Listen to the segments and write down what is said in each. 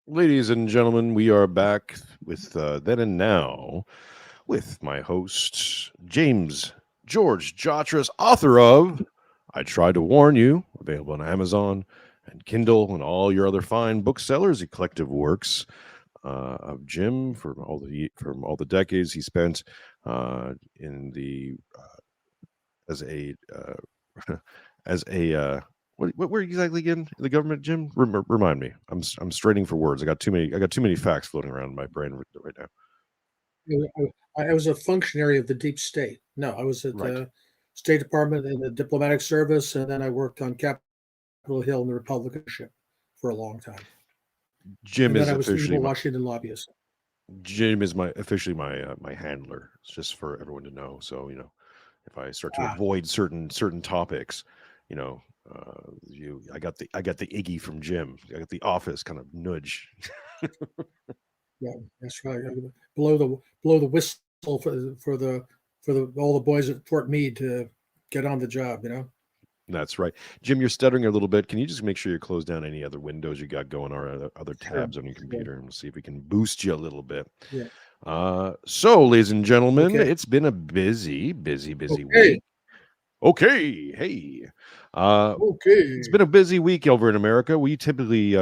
Ladies and gentlemen, we are back with Then and Now with my host, James George Jatras, author of I Tried to Warn You, available on Amazon and Kindle and all your other fine booksellers, eclectic works of Jim from all the decades he spent in the as a as a what were you exactly again in the government, Jim? Remind me. I'm straining for words. I got too many facts floating around in my brain right now. I was a functionary of the deep state. No, I was at Right. the State Department in the diplomatic service, and then I worked on Capitol Hill in the Republicanship for a long time. Jim And is then I was the officially evil my, Washington lobbyist. Jim is officially my handler. It's just for everyone to know. So if I start to avoid certain topics, I got the Iggy from Jim. I got the office kind of nudge. Yeah, that's right. Blow the whistle for all the boys at Fort Meade to get on the job. That's right. Jim, you're stuttering a little bit. Can you just make sure you close down any other windows you got going or other tabs on your computer, and we'll see if we can boost you a little bit. Yeah. So, ladies and gentlemen, Okay. it's been a busy Okay. week. Okay. Hey. Okay. It's been a busy week over in America. We typically,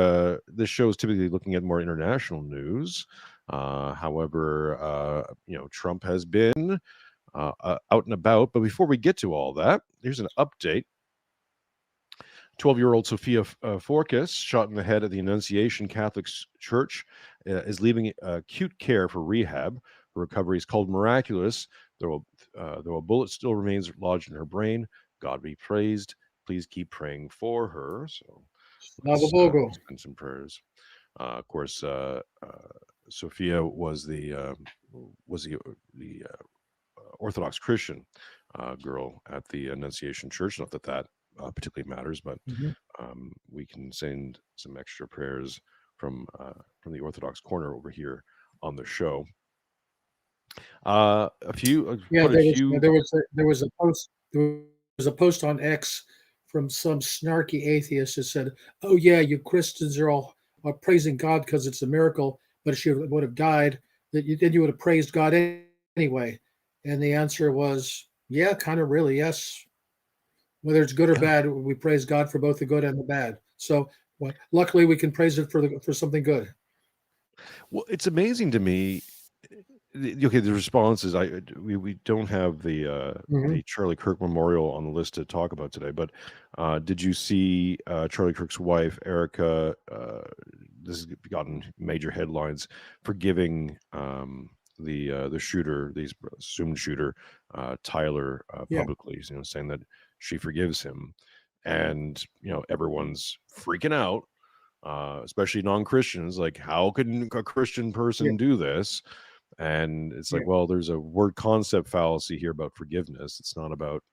this show is typically looking at more international news. However, Trump has been out and about. But before we get to all that, here's an update. 12-year-old Sophia Forkas, shot in the head at the Annunciation Catholic Church, is leaving acute care for rehab. Her recovery is called miraculous, though a bullet still remains lodged in her brain. God be praised. Please keep praying for her. So let's spend some prayers. Of course, Sophia was the Orthodox Christian girl at the Annunciation Church. Not that particularly matters, but we can send some extra prayers from the Orthodox corner over here on the show. There was a post on X from some snarky atheist that said, "Oh yeah, you Christians are all praising God because it's a miracle, but if she would have died, then you would have praised God anyway." And the answer was, "Yeah, kind of, really, yes. Whether it's good or bad, we praise God for both the good and the bad. So, luckily, we can praise it for something good." Well, it's amazing to me. Okay, the response is we don't have the Charlie Kirk memorial on the list to talk about today, but did you see Charlie Kirk's wife Erica? This has gotten major headlines for giving the shooter, the assumed shooter, Tyler, publicly, saying that she forgives him, and everyone's freaking out. Especially non-Christians, like, how can a Christian person do this? And it's like, well, there's a word concept fallacy here about forgiveness. It's not about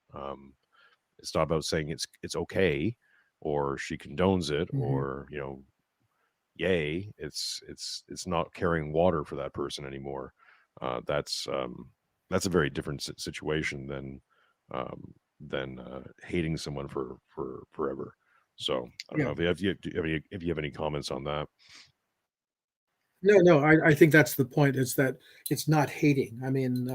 saying it's okay, or she condones it, or yay. It's not carrying water for that person anymore. That's a very different situation than hating someone for forever. So I don't know if you have any comments on that. No, I think that's the point. Is that it's not hating. I mean,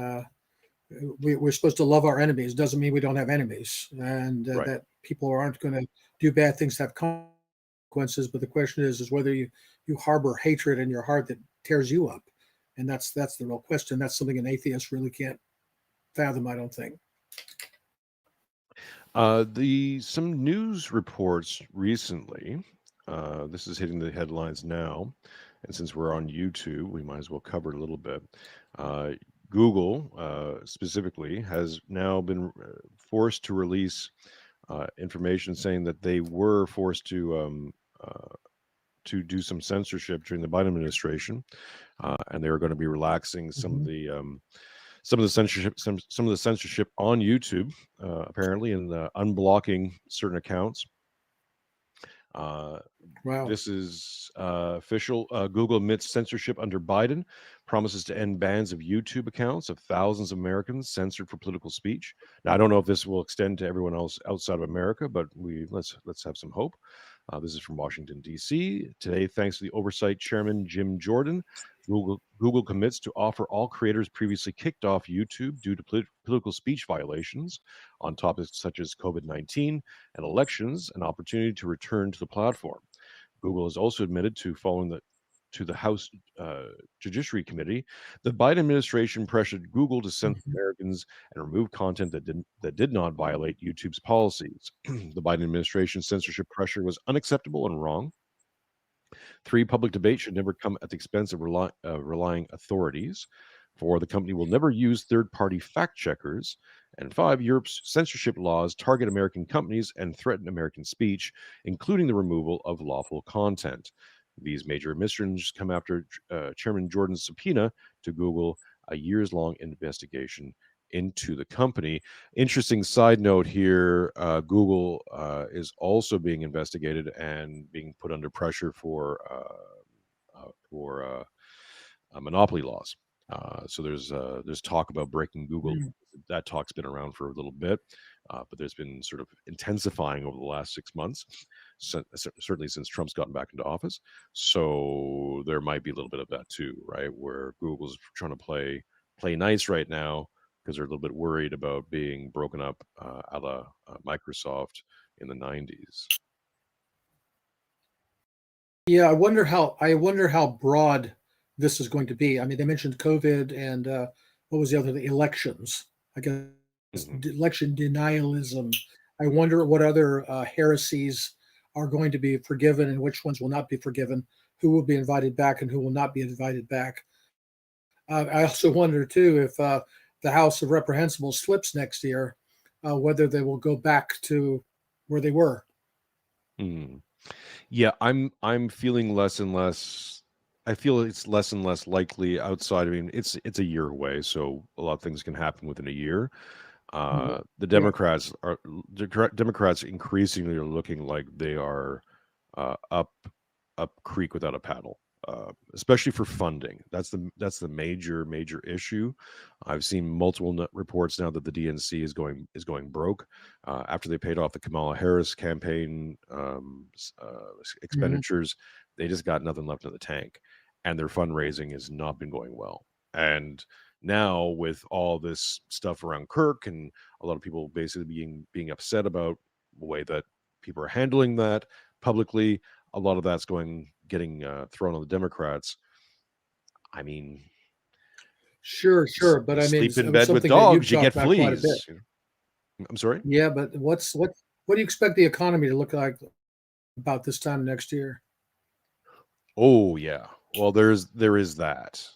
we're supposed to love our enemies. Doesn't mean we don't have enemies, and that people aren't going to do bad things to have consequences. But the question is whether you harbor hatred in your heart that tears you up, And that's the real question. That's something an atheist really can't fathom, I don't think. Some news reports recently. This is hitting the headlines now, and since we're on YouTube, we might as well cover it a little bit. Uh, Google, specifically, has now been forced to release information saying that they were forced to do some censorship during the Biden administration, and they were going to be relaxing some of the censorship on YouTube, apparently, and unblocking certain accounts. Uh, Wow. this is official. Google admits censorship under Biden, promises to end bans of YouTube accounts of thousands of Americans censored for political speech. Now, I don't know if this will extend to everyone else outside of America, but let's have some hope. This is from Washington, D.C. Today, thanks to the Oversight Chairman Jim Jordan, Google commits to offer all creators previously kicked off YouTube due to political speech violations on topics such as COVID-19 and elections an opportunity to return to the platform. Google has also admitted to the House Judiciary Committee, the Biden administration pressured Google to censor Mhm. Americans and remove content that did not violate YouTube's policies. The Biden administration's censorship pressure was unacceptable and wrong. 3, public debate should never come at the expense of relying authorities. 4, the company will never use third-party fact checkers. And 5, Europe's censorship laws target American companies and threaten American speech, including the removal of lawful content. These major omissions come after Chairman Jordan's subpoena to Google, a years-long investigation into the company. Interesting side note here, Google is also being investigated and being put under pressure for monopoly laws. So there's talk about breaking Google. Mm. That talk's been around for a little bit, but there's been sort of intensifying over the last 6 months, certainly since Trump's gotten back into office. So there might be a little bit of that too, right? Where Google's trying to play nice right now because they're a little bit worried about being broken up a la Microsoft in the 90s. Yeah, I wonder how broad this is going to be. I mean, they mentioned COVID and what was the other? The elections. I guess Mhm. election denialism. I wonder what other heresies are going to be forgiven and which ones will not be forgiven. Who will be invited back and who will not be invited back. I also wonder too if the House of Reprehensibles flips next year, whether they will go back to where they were. Mm. Yeah, I'm feeling less and less. I feel it's less and less likely outside. I mean, it's a year away, so a lot of things can happen within a year. The Right. Democrats increasingly are looking like they are up creek without a paddle, especially for funding. That's the major issue. I've seen multiple reports now that the DNC is going broke after they paid off the Kamala Harris campaign Mhm. expenditures. They just got nothing left in the tank, and their fundraising has not been going well. And now with all this stuff around Kirk and a lot of people basically being upset about the way that people are handling that publicly, a lot of that's getting thrown on the Democrats. I mean, Sure, sure. But I mean, sleep in it was bed with something that you've dogs, you talked get about quite a bit. fleas. I'm sorry. Yeah, but what do you expect the economy to look like about this time next year? Oh yeah. Well, there is that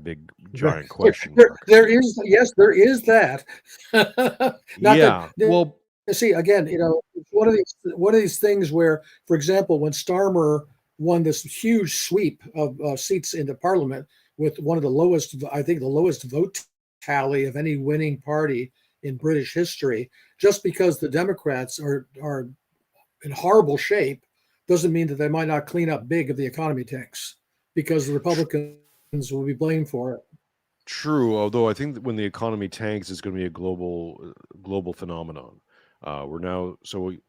big There, giant question there, mark. there is yes, there is that. Not that Yeah. Well. see again, it's one of these things where, for example, when Starmer won this huge sweep of seats into Parliament with one of the lowest, I think, the lowest vote tally of any winning party in British history, just because the Democrats are in horrible shape, doesn't mean that they might not clean up big if the economy tanks, because the Republicans will be blamed for it. True, although I think that when the economy tanks, it's going to be a global phenomenon. We're now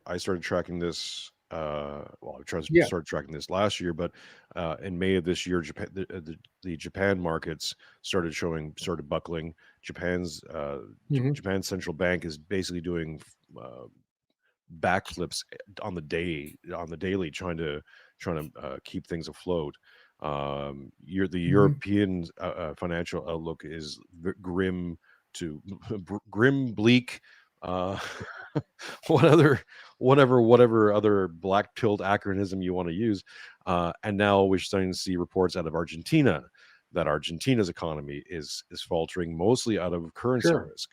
I started tracking this. Well, Yeah. started tracking this last year, but in May of this year, Japan, the Japan markets started buckling. Hmm. Japan's central bank is basically doing uh, backflips on the daily, trying to keep things afloat. The Mhm. European financial outlook is grim to grim, bleak. Uh, what other, whatever other black pilled acronym you want to use. And now we're starting to see reports out of Argentina that Argentina's economy is faltering, mostly out of currency Sure. risk.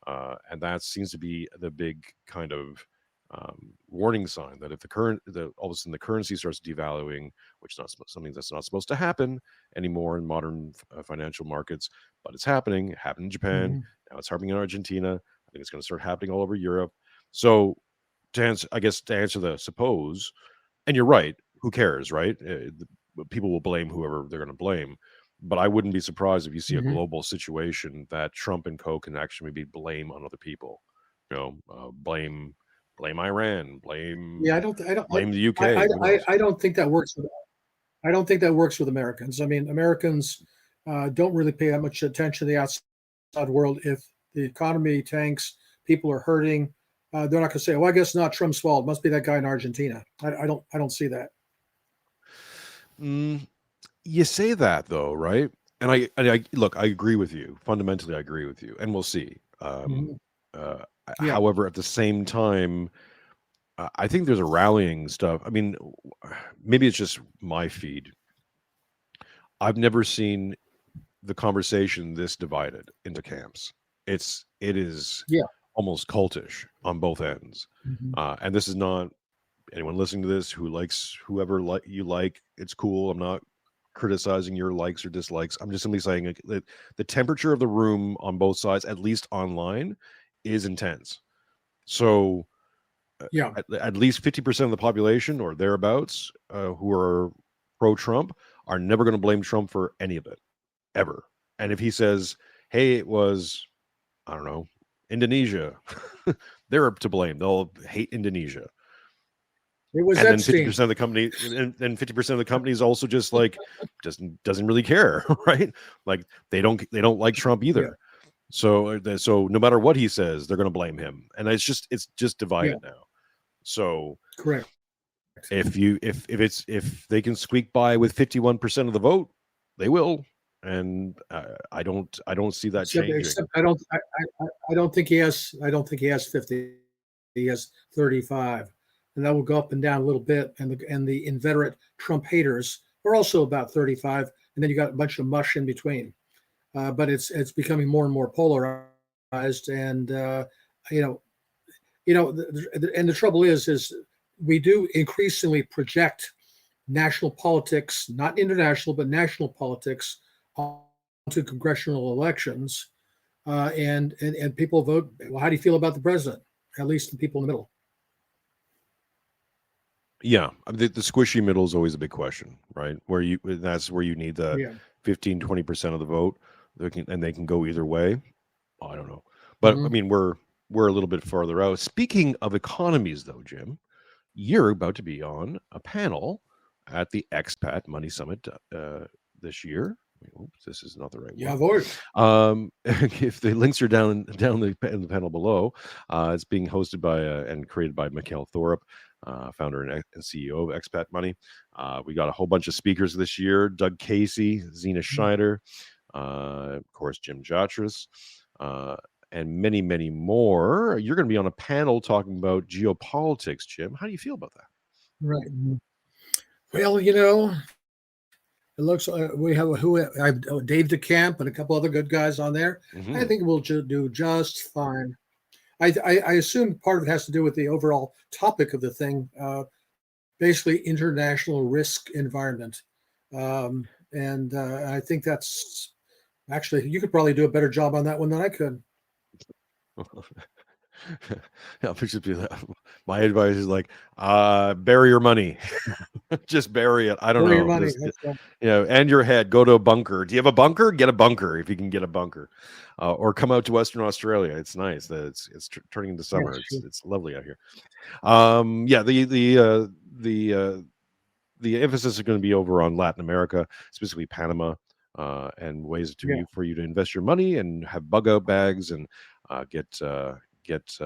And that seems to be the big kind of warning sign that if all of a sudden the currency starts devaluing, which is not something that's not supposed to happen anymore in modern financial markets, but it's happening. It happened in Japan. Mhm. Now it's happening in Argentina. I think it's going to start happening all over Europe. So I guess to answer the suppose, and you're right. Who cares, right? People will blame whoever they're going to blame. But I wouldn't be surprised if you see a Mhm. global situation that Trump and co can actually maybe blame on other people. Blame Iran, Yeah, blame the UK. Who knows? I don't think that works with I don't think that works with Americans. I mean, Americans don't really pay that much attention to the outside world. If the economy tanks, people are hurting, they're not going to say, "Well, I guess not Trump's fault. It must be that guy in Argentina." I don't see that. Mm, you say that though, right? And I look. I agree with you. Fundamentally, I agree with you, and we'll see. Mhm. Uh, Yeah, However, at the same time, I think there's a rallying stuff. I mean, maybe it's just my feed. I've never seen the conversation this divided into camps. It is yeah. almost cultish on both ends. Mhm. And this is not anyone listening to this who likes whoever you like. It's cool. I'm not criticizing your likes or dislikes. I'm just simply saying like, that the temperature of the room on both sides, at least online, is intense. So Yeah, at least 50% of the population or thereabouts who are pro Trump are never going to blame Trump for any of it ever. And if he says, hey, it was, I don't know, Indonesia, they're to blame. They'll hate Indonesia. it was And then Epstein. 50% of the company and then 50% of the company is also just like doesn't really care, right? Like they don't like Trump Yeah, either. So no matter what he says, they're going to blame him. And it's just yeah, divided now. So correct. if they can squeak by with 51% of the vote, they will. And I don't see that changing. Except I don't think I don't think he has 50. He has 35, and that will go up and down a little bit. And the inveterate Trump haters are also about 35, and then you got a bunch of mush in between. But it's becoming more and more polarized, and you know and the trouble is we do increasingly project national politics, not international, but national politics, onto congressional elections, and people vote. Well, how do you feel about the president? At least the people in the middle. Yeah, I mean, the squishy middle is always a big question, right? That's where you need the Yeah. 15-20% of the vote. They can go either way. I don't know. But I Hmm. mean, we're a little bit farther out. Speaking of economies though, Jim, you're about to be on a panel at the Expat Money Summit this year. Oops, this is not the right Yeah, one. vote. If the links are down in the panel below, it's being hosted by and created by Mikhail Thorup, founder and CEO of Expat Money. We got a whole bunch of speakers this year: Doug Casey, Zena Schneider, of course Jim Jatras, uh, and many, many more. You're going to be on a panel talking about geopolitics, Jim. How do you feel about that? Right. Well, it looks like we have I have Dave DeCamp and a couple other good guys on there. I Hmm. think we'll do just fine. I assume part of it has to do with the overall topic of the thing, basically international risk environment, and I think that's actually you could probably do a better job on that one than I could. Yeah, my advice is like, bury your money. Just bury it. I don't Where your know. money? Just That's right. and your head. Go to a bunker. Do you have a bunker? Get a bunker if you can get a bunker, or come out to Western Australia. It's nice. It's turning into Yeah, summer. sure. It's lovely out here. Yeah. The emphasis is going to be over on Latin America, specifically Panama, and ways Yeah. for you to invest your money and have bug out bags and get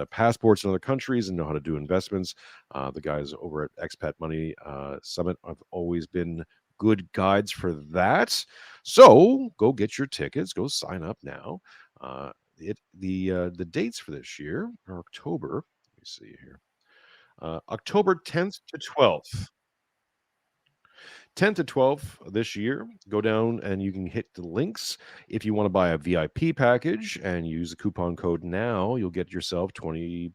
passports in other countries and know how to do investments. The guys over at Expat Money Summit have always been good guides for that. So go get your tickets. Go sign up now. The dates for this year are October. Let me see here. October 10th to 12th. 10th to 12th this year. Go down and you can hit the links. If you want to buy a VIP package and use the coupon code NOW, you'll get yourself 25%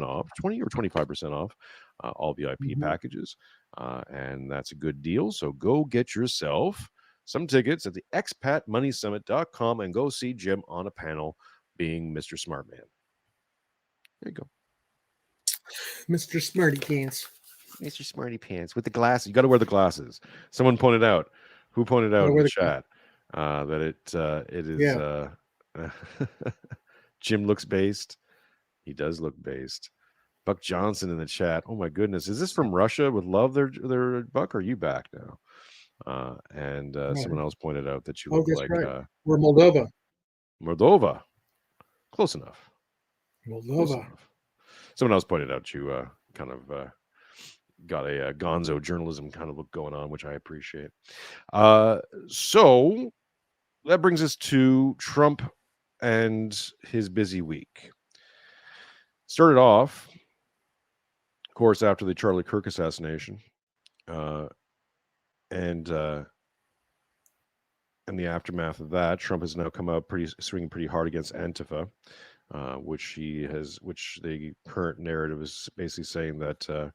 off, 20 or 25% off all VIP packages. And that's a good deal. So go get yourself some tickets at the expatmoneysummit.com and go see Jim on a panel being Mr. Smart Man. There you go. Mr. Smarty Pants. Mr. Smarty Pants with the glasses. You got to wear the glasses. Someone pointed out. Who pointed out in the chat that it is Jim looks based. He does look based. Buck Johnson in the chat. Oh my goodness, is this from Russia with love? Their Buck. Are you back now? And someone else pointed out that you look like we're Moldova. Moldova. Close enough. Moldova. Close enough. Someone else pointed out you kind of got a gonzo journalism kind of look going on, which I appreciate. So that brings us to Trump and his busy week. Started off, of course, after the Charlie Kirk assassination, and in the aftermath of that, Trump has now come out swinging pretty hard against Antifa, which the current narrative is basically saying that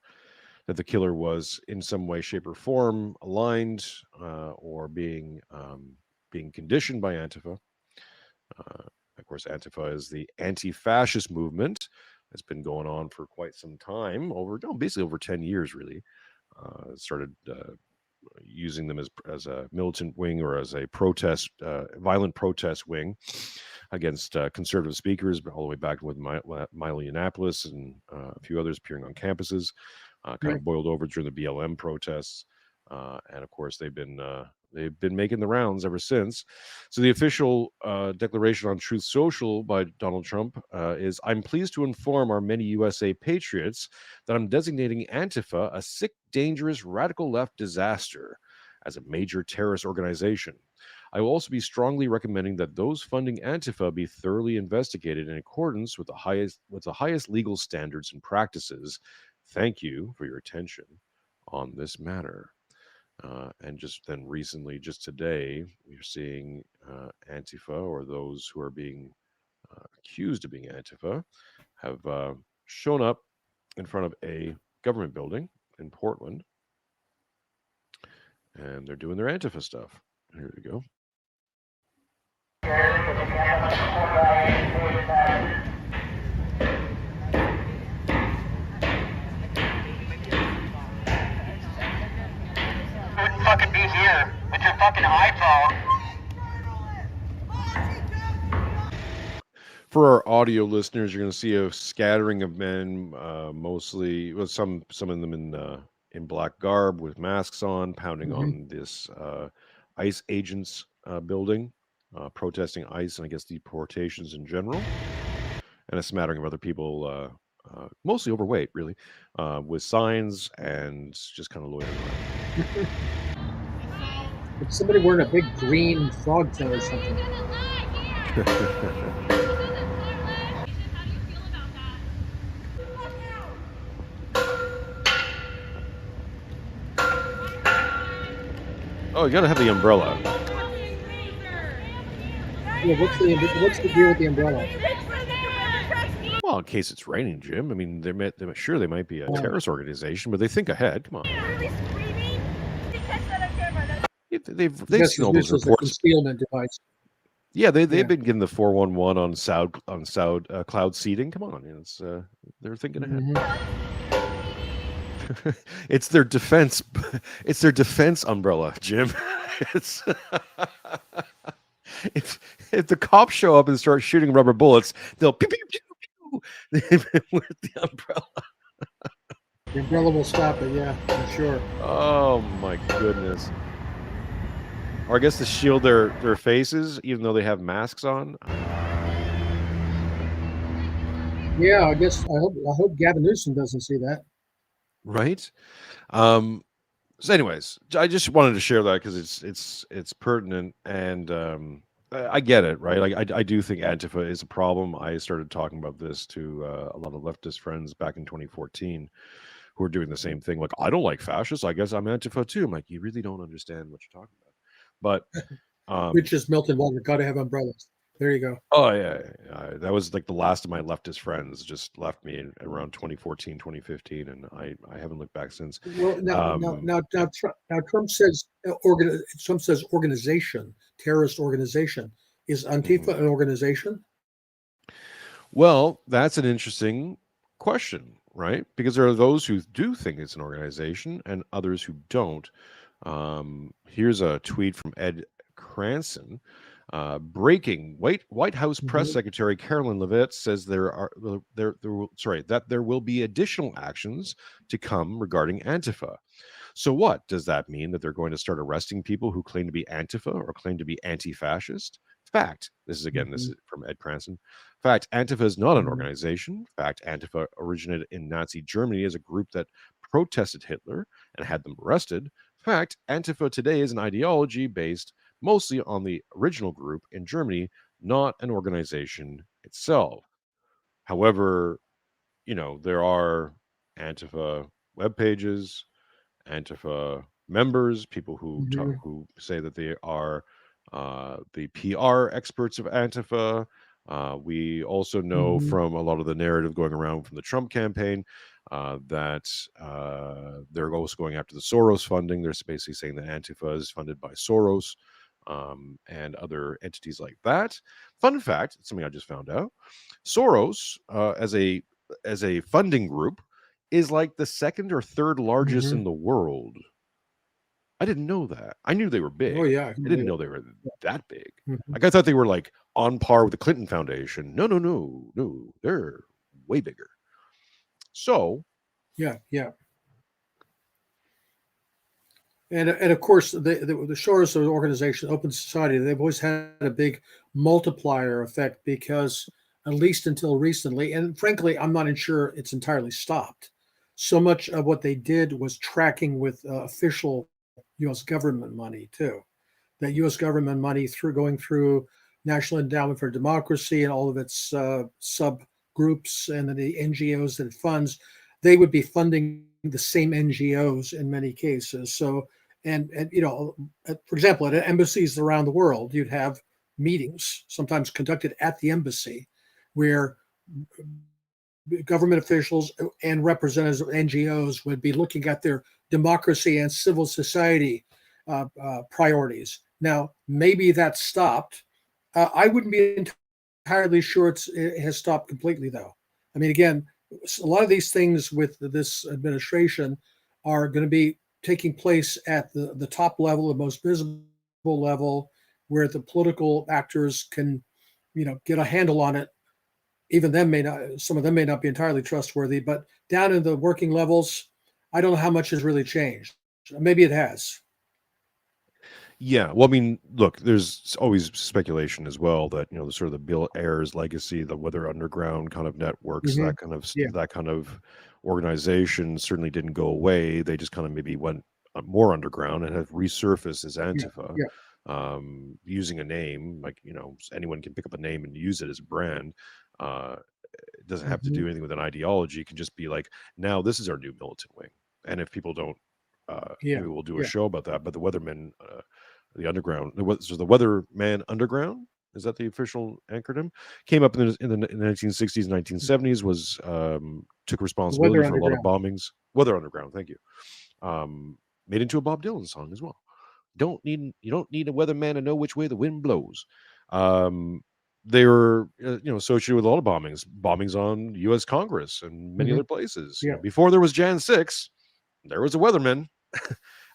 the killer was in some way, shape, or form aligned or being conditioned by Antifa. Of course, Antifa is the anti-fascist movement that's been going on for quite some time, basically over 10 years, really. Started using them as a militant wing or as a violent protest wing against conservative speakers, but all the way back with Milo Yiannopoulos and a few others appearing on campuses. Kind of boiled over during the BLM protests, and of course they've been making the rounds ever since. So the official declaration on Truth Social by Donald Trump is, "I'm pleased to inform our many USA patriots that I'm designating Antifa a sick, dangerous, radical left disaster as a major terrorist organization. I will also be strongly recommending that those funding Antifa be thoroughly investigated in accordance with the highest legal standards and practices. Thank you for your attention on this matter." And just then recently, just today, we're seeing Antifa, or those who are being accused of being Antifa, have shown up in front of a government building in Portland. And they're doing their Antifa stuff. Here we go. Fucking be here with your fucking iPhone. For our audio listeners, you're going to see a scattering of men, mostly, well, some of them in black garb with masks on, pounding on this ICE agents building, protesting ICE and I guess deportations in general, and a smattering of other people, mostly overweight, really, with signs and just kind of loitering around. It's somebody wearing a big green frog tail or something. Oh, you gotta have the umbrella. Yeah, what's the deal with the umbrella? Well, in case it's raining, Jim. I mean, they might be a terrorist organization, but they think ahead. Come on. They've seen all those reports. Concealment device. Yeah, they've been getting the 411 on cloud seeding. Come on, it's they're thinking ahead. It's their defense. It's their defense umbrella, Jim. It's if the cops show up and start shooting rubber bullets, they'll pew pew pew pew with the umbrella. The umbrella will stop it. Yeah, I'm sure. Oh my goodness. Or I guess to shield their faces, even though they have masks on. Yeah, I guess I hope Gavin Newsom doesn't see that. Right. So, anyways, I just wanted to share that because it's pertinent, and I get it, right? Like I do think Antifa is a problem. I started talking about this to a lot of leftist friends back in 2014 who are doing the same thing. Like, I don't like fascists. I guess I'm Antifa too. I'm like, you really don't understand what you're talking about. But Which is Milton Walker. Got to have umbrellas. There you go. oh yeah, that was like the last of my leftist friends just left me in around 2014, 2015, and I haven't looked back since. Well, now Trump says Trump says organization, terrorist organization. Is Antifa an organization? Well, that's an interesting question, right? Because there are those who do think it's an organization and others who don't. Here's a tweet from Ed Cranston. Breaking: White House Press Secretary Carolyn Leavitt says that there will be additional actions to come regarding Antifa. So what does that mean? That they're going to start arresting people who claim to be Antifa or claim to be anti-fascist? Fact. This is from Ed Cranston. Fact: Antifa is not an organization. Fact: Antifa originated in Nazi Germany as a group that protested Hitler and had them arrested. Fact: Antifa today is an ideology based mostly on the original group in Germany, not an organization itself. However, there are Antifa web pages, Antifa members, people who who say that they are the PR experts of Antifa. We also know from a lot of the narrative going around from the Trump campaign that they're also going after the Soros funding. They're basically saying that Antifa is funded by Soros and other entities like that. Fun fact, something I just found out: Soros, as a funding group, is like the second or third largest in the world. I didn't know that. I knew they were big. Oh yeah, I didn't know they were that big. Like, I thought they were like on par with the Clinton Foundation. No. They're way bigger. So yeah. And of course, the Soros organization, Open Society, they've always had a big multiplier effect because, at least until recently, and frankly, I'm not sure it's entirely stopped. So much of what they did was tracking with official U.S. government money too. That U.S. government money going through National Endowment for Democracy and all of its subgroups and the NGOs that it funds, they would be funding the same NGOs in many cases. So, and for example, at embassies around the world, you'd have meetings, sometimes conducted at the embassy, where government officials and representatives of NGOs would be looking at their democracy and civil society priorities. Now, maybe that stopped. I wouldn't be entirely sure it has stopped completely, though. I mean, again, a lot of these things with this administration are going to be taking place at the top level, the most visible level, where the political actors can, get a handle on it. Even some of them may not be entirely trustworthy, but down in the working levels, I don't know how much has really changed. Maybe it has. yeah, well, I mean, look, there's always speculation as well that the sort of the Bill Ayers legacy, the Weather Underground kind of networks, that kind of organization certainly didn't go away. They just kind of maybe went more underground and have resurfaced as Antifa, using a name like anyone can pick up a name and use it as a brand. It doesn't have to do anything with an ideology. It can just be like, now this is our new militant wing, and if people don't. Maybe we'll do a show about that. But the Weathermen, the underground, the Weatherman Underground, is that the official acronym? Came up in the 1960s, 1970s. Was took responsibility for a lot of bombings. Weather Underground, thank you. Made into a Bob Dylan song as well. You don't need a weatherman to know which way the wind blows. They were associated with a lot of bombings on U.S. Congress and many other places. Before there was Jan 6, there was a weatherman.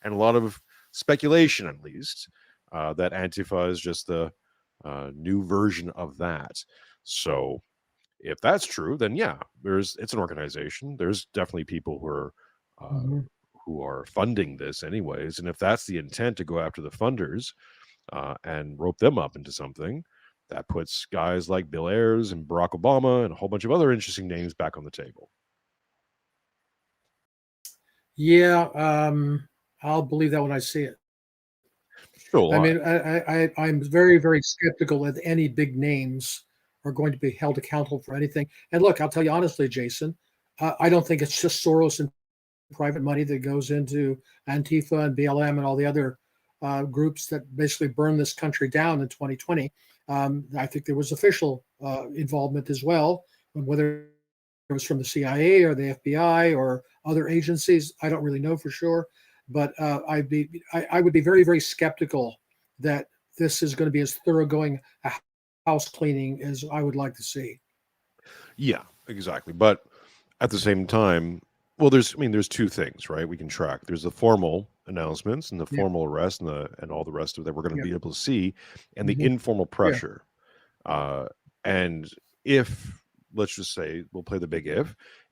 And a lot of speculation, at least, that Antifa is just the new version of that. So if that's true, then yeah, it's an organization. There's definitely people who are funding this anyways. And if that's the intent, to go after the funders and rope them up into something, that puts guys like Bill Ayers and Barack Obama and a whole bunch of other interesting names back on the table. Yeah, I'll believe that when I see it. Sure. I mean, I'm very, very skeptical that any big names are going to be held accountable for anything. And look, I'll tell you honestly, Jason, I don't think it's just Soros and private money that goes into Antifa and BLM and all the other groups that basically burned this country down in 2020. I think there was official involvement as well, whether it was from the CIA or the FBI or other agencies. I don't really know for sure, but I would be very, very skeptical that this is going to be as thoroughgoing a house cleaning as I would like to see. Yeah, exactly. But at the same time, well, there's two things, right? We can track. There's the formal announcements and the Yeah. formal arrest and all the rest of that we're going to be able to see, and the Mhm. informal pressure. And if, let's just say, we'll play the big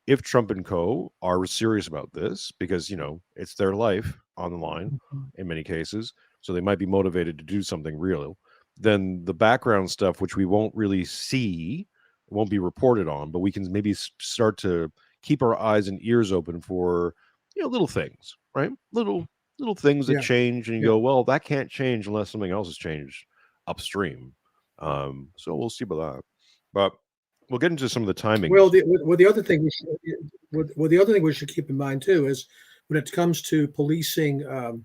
if Trump and co are serious about this, because it's their life on the line in many cases, so they might be motivated to do something real, then the background stuff, which we won't really see, won't be reported on, but we can maybe start to keep our eyes and ears open for little things, right? Little things that Yeah. change, and you Yeah. go, well, that can't change unless something else has changed upstream. So we'll see about that, but we'll get into some of the timings. Well, the other thing the other thing we should keep in mind too is when it comes to policing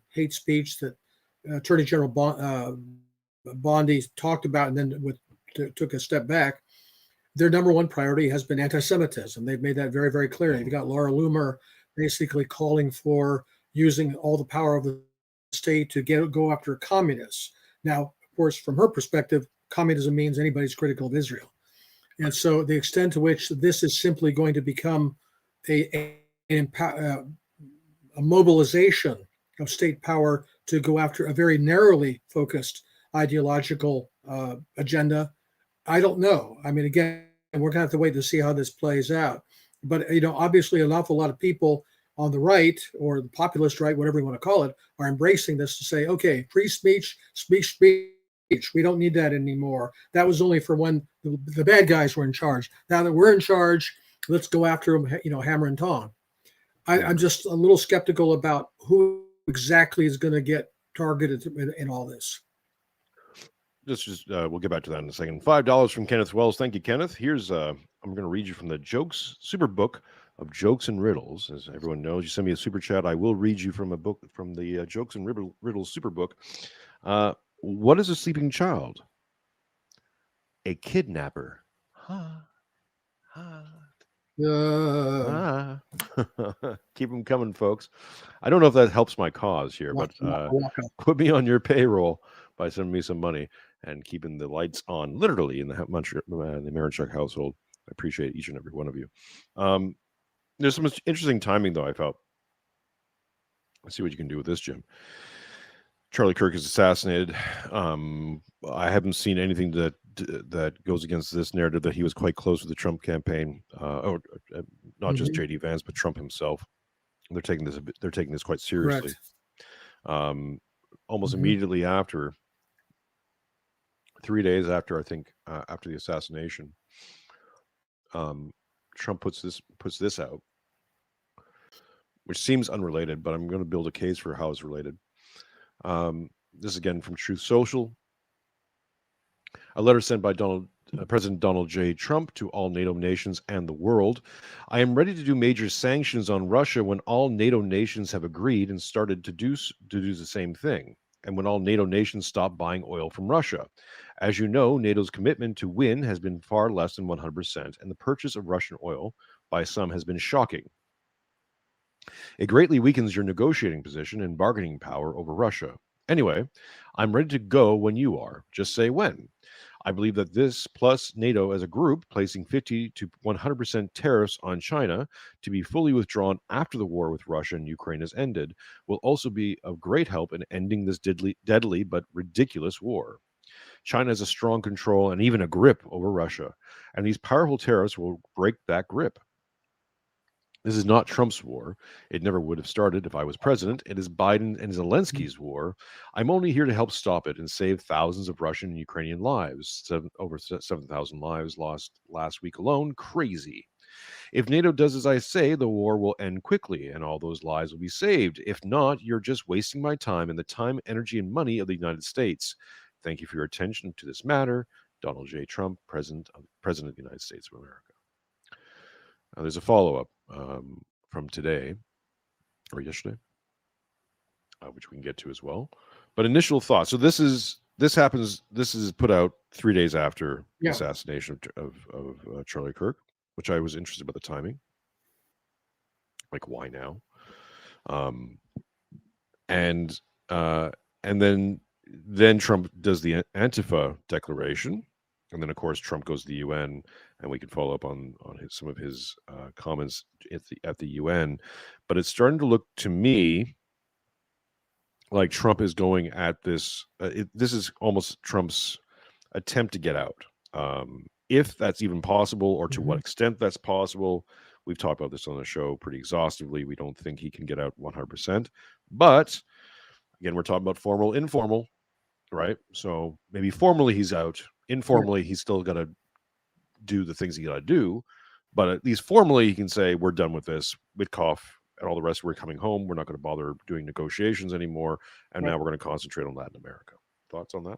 hate speech that Attorney General Bondi talked about, and then took a step back. Their number one priority has been anti-Semitism. They've made that very, very clear. You've got Laura Loomer basically calling for using all the power of the state to go after communists. Now, of course, from her perspective, communism means anybody's critical of Israel. And so the extent to which this is simply going to become a mobilization of state power to go after a very narrowly focused ideological agenda, I don't know. I mean, again, we're going to have to wait to see how this plays out. But, obviously an awful lot of people on the right, or the populist right, whatever you want to call it, are embracing this to say, okay, free speech, speech. We don't need that anymore. That was only for when the bad guys were in charge. Now that we're in charge, let's go after them, hammer and tong. I'm just a little skeptical about who exactly is going to get targeted in all this. We'll get back to that in a second. $5 from Kenneth Wells. Thank you, Kenneth. Here's I'm going to read you from the Jokes Super Book of Jokes and Riddles. As everyone knows, you send me a super chat, I will read you from a book from the Jokes and Riddles Super Book. What is a sleeping child? A kidnapper. Keep them coming, folks. I don't know if that helps my cause here, but put me on your payroll by sending me some money and keeping the lights on, literally, in the Mironchuck household. I appreciate each and every one of you. There's some interesting timing, though, I felt. Let's see what you can do with this, Jim. Charlie Kirk is assassinated. I haven't seen anything that goes against this narrative that he was quite close with the Trump campaign, not just JD Vance, but Trump himself. They're taking this quite seriously. Almost immediately after, 3 days after, I think, after the assassination, Trump puts this out, which seems unrelated, but I'm going to build a case for how it's related. This is again from Truth Social. A letter sent by President Donald J. Trump to all NATO nations and the world. I am ready to do major sanctions on Russia when all NATO nations have agreed and started to do the same thing, and when all NATO nations stop buying oil from Russia. As you know, NATO's commitment to win has been far less than 100%, and the purchase of Russian oil by some has been shocking. It greatly weakens your negotiating position and bargaining power over Russia. Anyway, I'm ready to go when you are. Just say when. I believe that this, plus NATO as a group, placing 50 to 100% tariffs on China to be fully withdrawn after the war with Russia and Ukraine has ended, will also be of great help in ending this deadly but ridiculous war. China has a strong control and even a grip over Russia, and these powerful tariffs will break that grip. This is not Trump's war. It never would have started if I was president. It is Biden and Zelensky's war. I'm only here to help stop it and save thousands of Russian and Ukrainian lives. Over 7,000 lives lost last week alone. Crazy. If NATO does as I say, the war will end quickly and all those lives will be saved. If not, you're just wasting my time and the time, energy, and money of the United States. Thank you for your attention to this matter. Donald J. Trump, President of the United States of America. Now, there's a follow-up from today or yesterday, which we can get to as well. But initial thoughts. So this is put out 3 days after the assassination of Charlie Kirk, which I was interested about the timing. Like, why now? And then Trump does the Antifa declaration, and then of course Trump goes to the UN, and we can follow up on some of his comments at the UN. But it's starting to look to me like Trump is going at this. This is almost Trump's attempt to get out, if that's even possible, or to what extent that's possible. We've talked about this on the show pretty exhaustively. We don't think he can get out 100%. But again, we're talking about formal, informal, right? So maybe formally he's out. Informally, he's still got to do the things he got to do. But at least formally, he can say, we're done with this. Witkoff and all the rest, we're coming home. We're not going to bother doing negotiations anymore. And now we're going to concentrate on Latin America. Thoughts on that?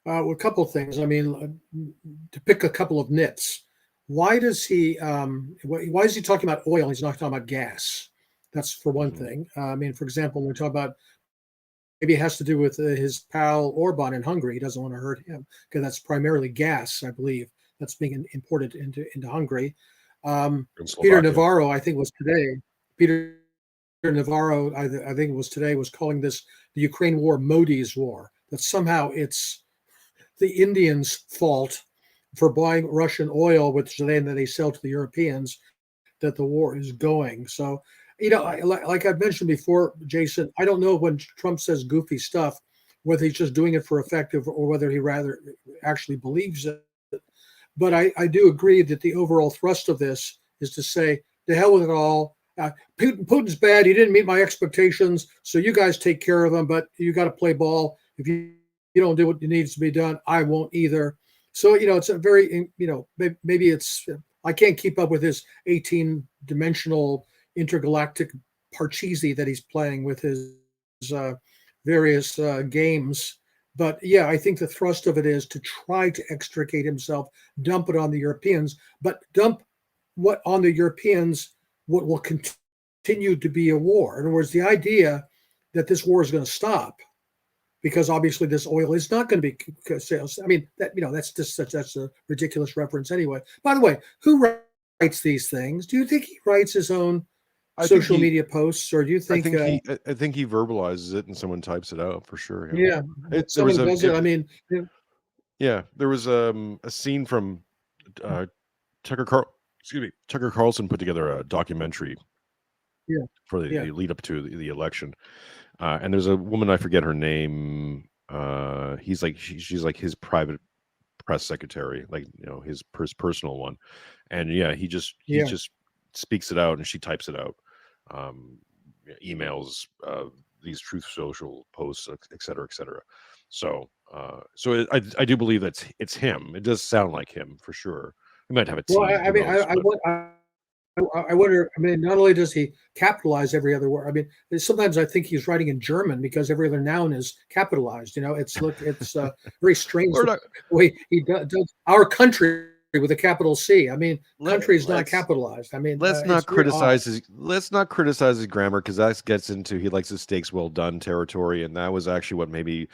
Well, a couple of things. I mean, to pick a couple of nits. Why does he? Why is he talking about oil? He's not talking about gas. That's for one thing. I mean, for example, when we talk about, maybe it has to do with his pal Orban in Hungary. He doesn't want to hurt him because that's primarily gas, I believe, that's being imported into Hungary. Peter Navarro, I think, was today. Peter Navarro, I think it was today, was calling this the Ukraine war Modi's war. That somehow it's the Indians' fault for buying Russian oil, which then they sell to the Europeans, that the war is going. So, like I've mentioned before, Jason, I don't know when Trump says goofy stuff, whether he's just doing it for effective or whether he rather actually believes it. But I do agree that the overall thrust of this is to say, the hell with it all. Putin's bad. He didn't meet my expectations. So you guys take care of him, but you got to play ball. If you don't do what needs to be done, I won't either. So, it's a very, maybe it's, I can't keep up with his 18-dimensional intergalactic Parcheesi that he's playing with his various games. But yeah, I think the thrust of it is to try to extricate himself, dump it on the Europeans, but dump what on the Europeans, what will continue to be a war. In other words, the idea that this war is going to stop, because obviously this oil is not going to be sales. I mean, that's a ridiculous reference anyway. By the way, who writes these things? Do you think he writes his own social media posts, or do you think? I think he verbalizes it and someone types it out for sure. Yeah, someone does it. I mean, yeah, there was a scene from Tucker Carlson put together a documentary. For the lead up to the election. And there's a woman, I forget her name. She's like his private press secretary, like, his personal one. And he just speaks it out and she types it out. Emails, these Truth Social posts, et cetera, et cetera. So I do believe that it's him. It does sound like him for sure. He might have a team. Well, I wonder, I mean, not only does he capitalize every other word, I mean, sometimes I think he's writing in German because every other noun is capitalized. It's very strange the way he does our country with a capital C. I mean, country is not capitalized. I mean, let's not criticize his grammar, because that gets into he likes his steaks well done territory, and that was actually what made me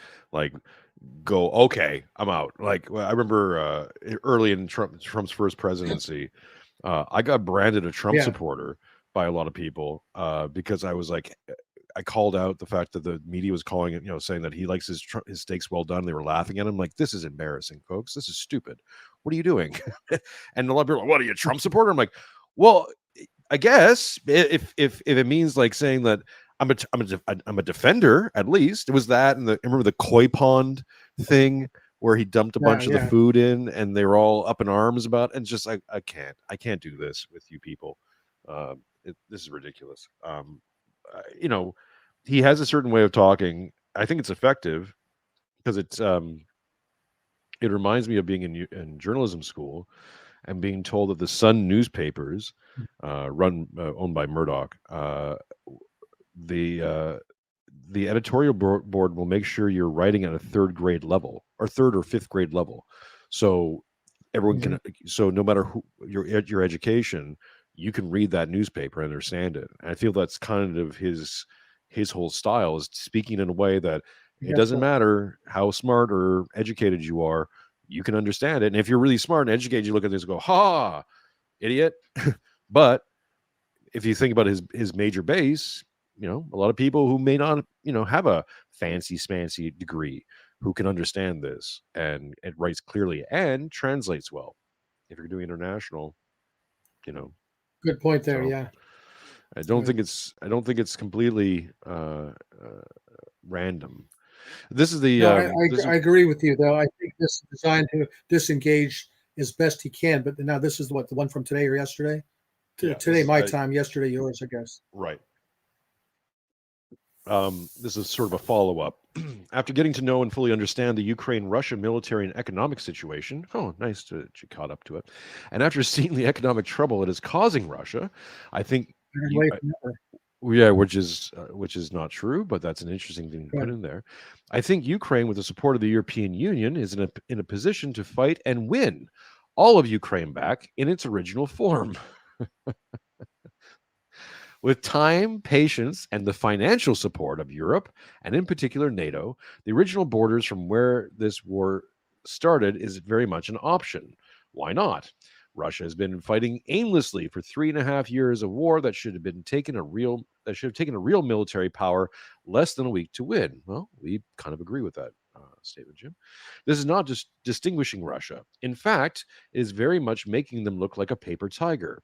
go, okay, I'm out. Like, I remember early in Trump's first presidency. I got branded a Trump supporter by a lot of people because I was like, I called out the fact that the media was calling it, saying that he likes his steaks well done. They were laughing at him. Like, this is embarrassing, folks. This is stupid. What are you doing? And a lot of people are like, what are you, a Trump supporter? I'm like, well, I guess if it means like saying that I'm a defender, at least. It was that, and I remember the koi pond thing, where he dumped a bunch of the food in and they were all up in arms about it. And just like, I can't do this with you people. This is ridiculous. He has a certain way of talking. I think it's effective because it reminds me of being in journalism school. and being told that the Sun newspapers, owned by Murdoch, the editorial board will make sure you're writing at a third grade level or third or fifth grade level, so everyone can. So no matter who your education, you can read that newspaper and understand it. And I feel that's kind of his whole style, is speaking in a way that it doesn't matter how smart or educated you are, you can understand it. And if you're really smart and educated, you look at this and go, "Ha, idiot!" But if you think about his major base, a lot of people who may not, have a fancy smancy degree who can understand this, and it writes clearly and translates well. If you're doing international, Good point there. so Yeah. I don't think it's completely random. This is the. No, I agree with you, though. I think this is designed to disengage as best he can. But now this is the one from today or yesterday? Today, my time. Yesterday, yours, I guess. Right. This is sort of a follow-up. After getting to know and fully understand the Ukraine-Russia military and economic situation, nice that you caught up to it, and after seeing the economic trouble it is causing Russia, I think, which is not true, but that's an interesting thing to put in there. I think Ukraine, with the support of the European Union, is in a position to fight and win all of Ukraine back in its original form. With time, patience, and the financial support of Europe, and in particular NATO, the original borders from where this war started is very much an option. Why not? Russia has been fighting aimlessly for 3.5 years, a war that should have taken a real military power less than a week to win. Well, we kind of agree with that statement, Jim. This is not just distinguishing Russia. In fact, it is very much making them look like a paper tiger.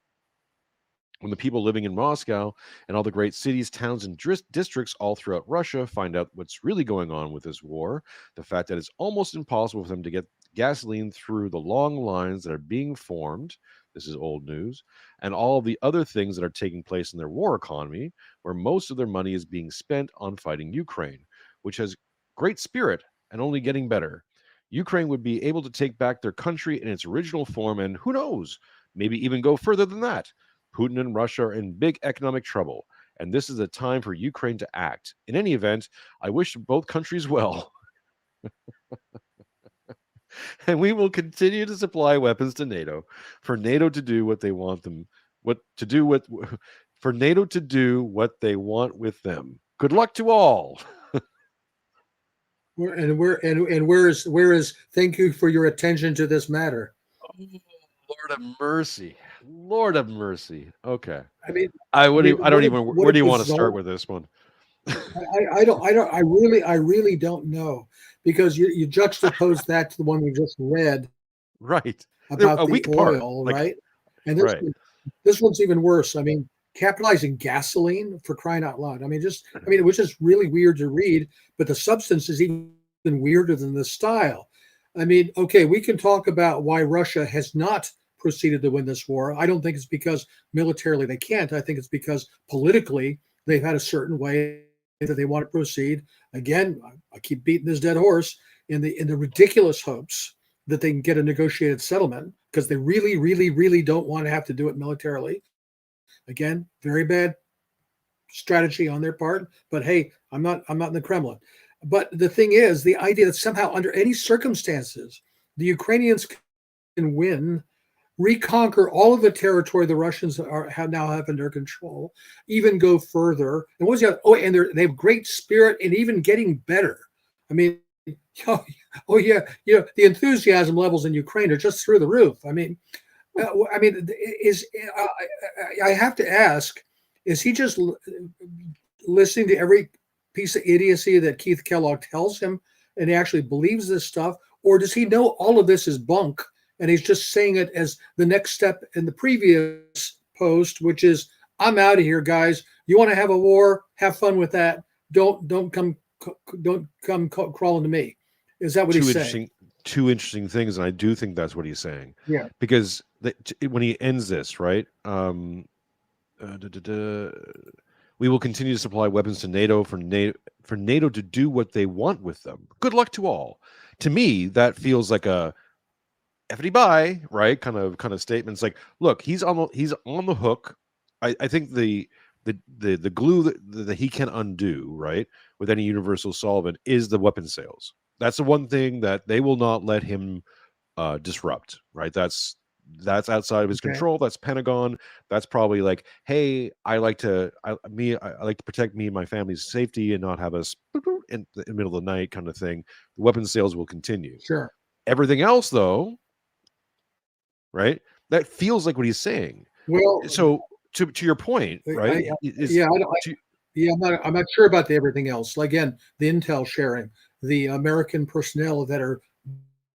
When the people living in Moscow and all the great cities, towns, and districts all throughout Russia find out what's really going on with this war, the fact that it's almost impossible for them to get gasoline through the long lines that are being formed, this is old news, and all the other things that are taking place in their war economy, where most of their money is being spent on fighting Ukraine, which has great spirit and only getting better. Ukraine would be able to take back their country in its original form, and who knows, maybe even go further than that. Putin and Russia are in big economic trouble, and this is a time for Ukraine to act. In any event, I wish both countries well. And we will continue to supply weapons to NATO for NATO to do what they want them, for NATO to do what they want with them. Good luck to all. Where is thank you for your attention to this matter. Lord of mercy. Lord of mercy. Okay. I mean, where do you want to start with this one? I really don't know, because you juxtapose that to the one we just read, right? About the oil, right? And this one's even worse. I mean, capitalizing gasoline, for crying out loud. I mean, it was just really weird to read, but the substance is even weirder than the style. I mean, okay, we can talk about why Russia has not proceeded to win this war. I don't think it's because militarily they can't. I think it's because politically they've had a certain way that they want to proceed. Again, I keep beating this dead horse in the ridiculous hopes that they can get a negotiated settlement, because they really, really, really don't want to have to do it militarily. Again, very bad strategy on their part. But hey, I'm not in the Kremlin. But the thing is, the idea that somehow under any circumstances, the Ukrainians can win, reconquer all of the territory the Russians have under control, even go further. And what's the other? And they have great spirit and even getting better. I mean, the enthusiasm levels in Ukraine are just through the roof. I have to ask, is he just listening to every piece of idiocy that Keith Kellogg tells him, and he actually believes this stuff? Or does he know all of this is bunk, and he's just saying it as the next step in the previous post, which is, I'm out of here, guys. You want to have a war? Have fun with that. Don't come crawling to me. Is that what he's saying? Two interesting things, and I do think that's what he's saying. Yeah. Because when he ends this, right? We will continue to supply weapons to NATO for NATO to do what they want with them. Good luck to all. To me, that feels like effity bye, right? Kind of statements like, look, he's on the hook. I think the glue that he can undo, right, with any universal solvent is the weapon sales. That's the one thing that they will not let him disrupt, right? That's outside of his Okay. control. That's Pentagon. That's probably like, hey, I like to protect me and my family's safety and not have us in the middle of the night kind of thing. The weapon sales will continue. Sure. Everything else, though, right? That feels like what he's saying. Well, So to your point, right? yeah, I'm not sure about the everything else. Again, the intel sharing, the American personnel that are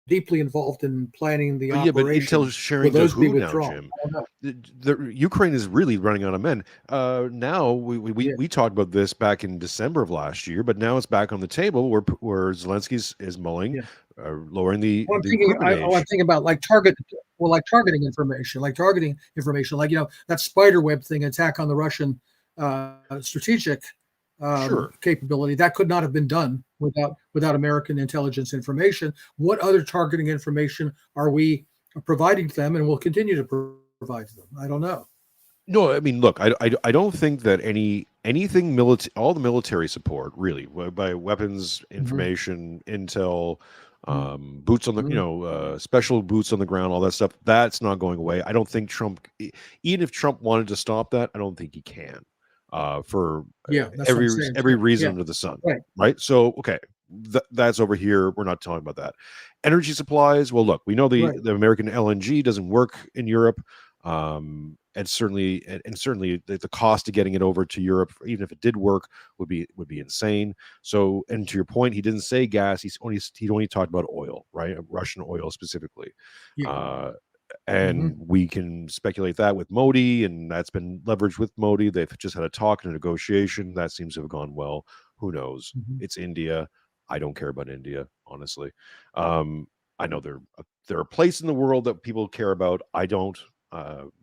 deeply involved in planning the Yeah, but operation. intel sharing Will to those be who now, withdrawn? Jim? I don't know. The Ukraine is really running out of men. Now we talked about this back in December of last year, but now it's back on the table where Zelensky is mulling, lowering the recruitment age. I'm thinking about targeting information, that spider web thing, attack on the Russian strategic Sure. capability that could not have been done without American intelligence information. What other targeting information are we providing to them, and will continue to provide to them? I don't know. No, I mean, look, I don't think that anything all the military support really by weapons, information, intel, boots on the special boots on the ground, all that stuff, that's not going away. I don't think Trump, even if Trump wanted to stop that, I don't think he can. For That's every reason under the sun, right? So okay, that's over here. We're not talking about that. Energy supplies. Well, look, we know the American LNG doesn't work in Europe, and certainly the cost of getting it over to Europe, even if it did work, would be insane. So, and to your point, he didn't say gas. He only talked about oil, right? Russian oil specifically. And we can speculate that with Modi, and that's been leveraged with Modi. They've just had a talk and a negotiation that seems to have gone well. Who knows? It's India. I don't care about India, honestly. I know they're a place in the world that people care about. I don't.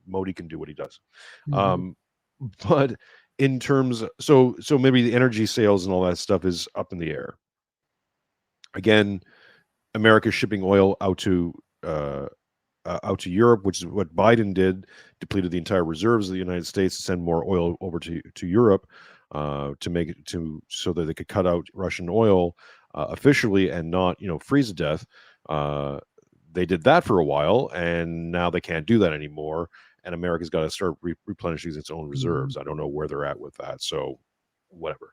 Modi can do what he does. But in terms so maybe the energy sales and all that stuff is up in the air. Again, America's shipping oil out to Europe, which is what Biden did, depleted the entire reserves of the United States to send more oil over to Europe to make it so that they could cut out Russian oil officially and not freeze to death. They did that for a while, and now they can't do that anymore. And America's got to start replenishing its own reserves. I don't know where they're at with that. So whatever.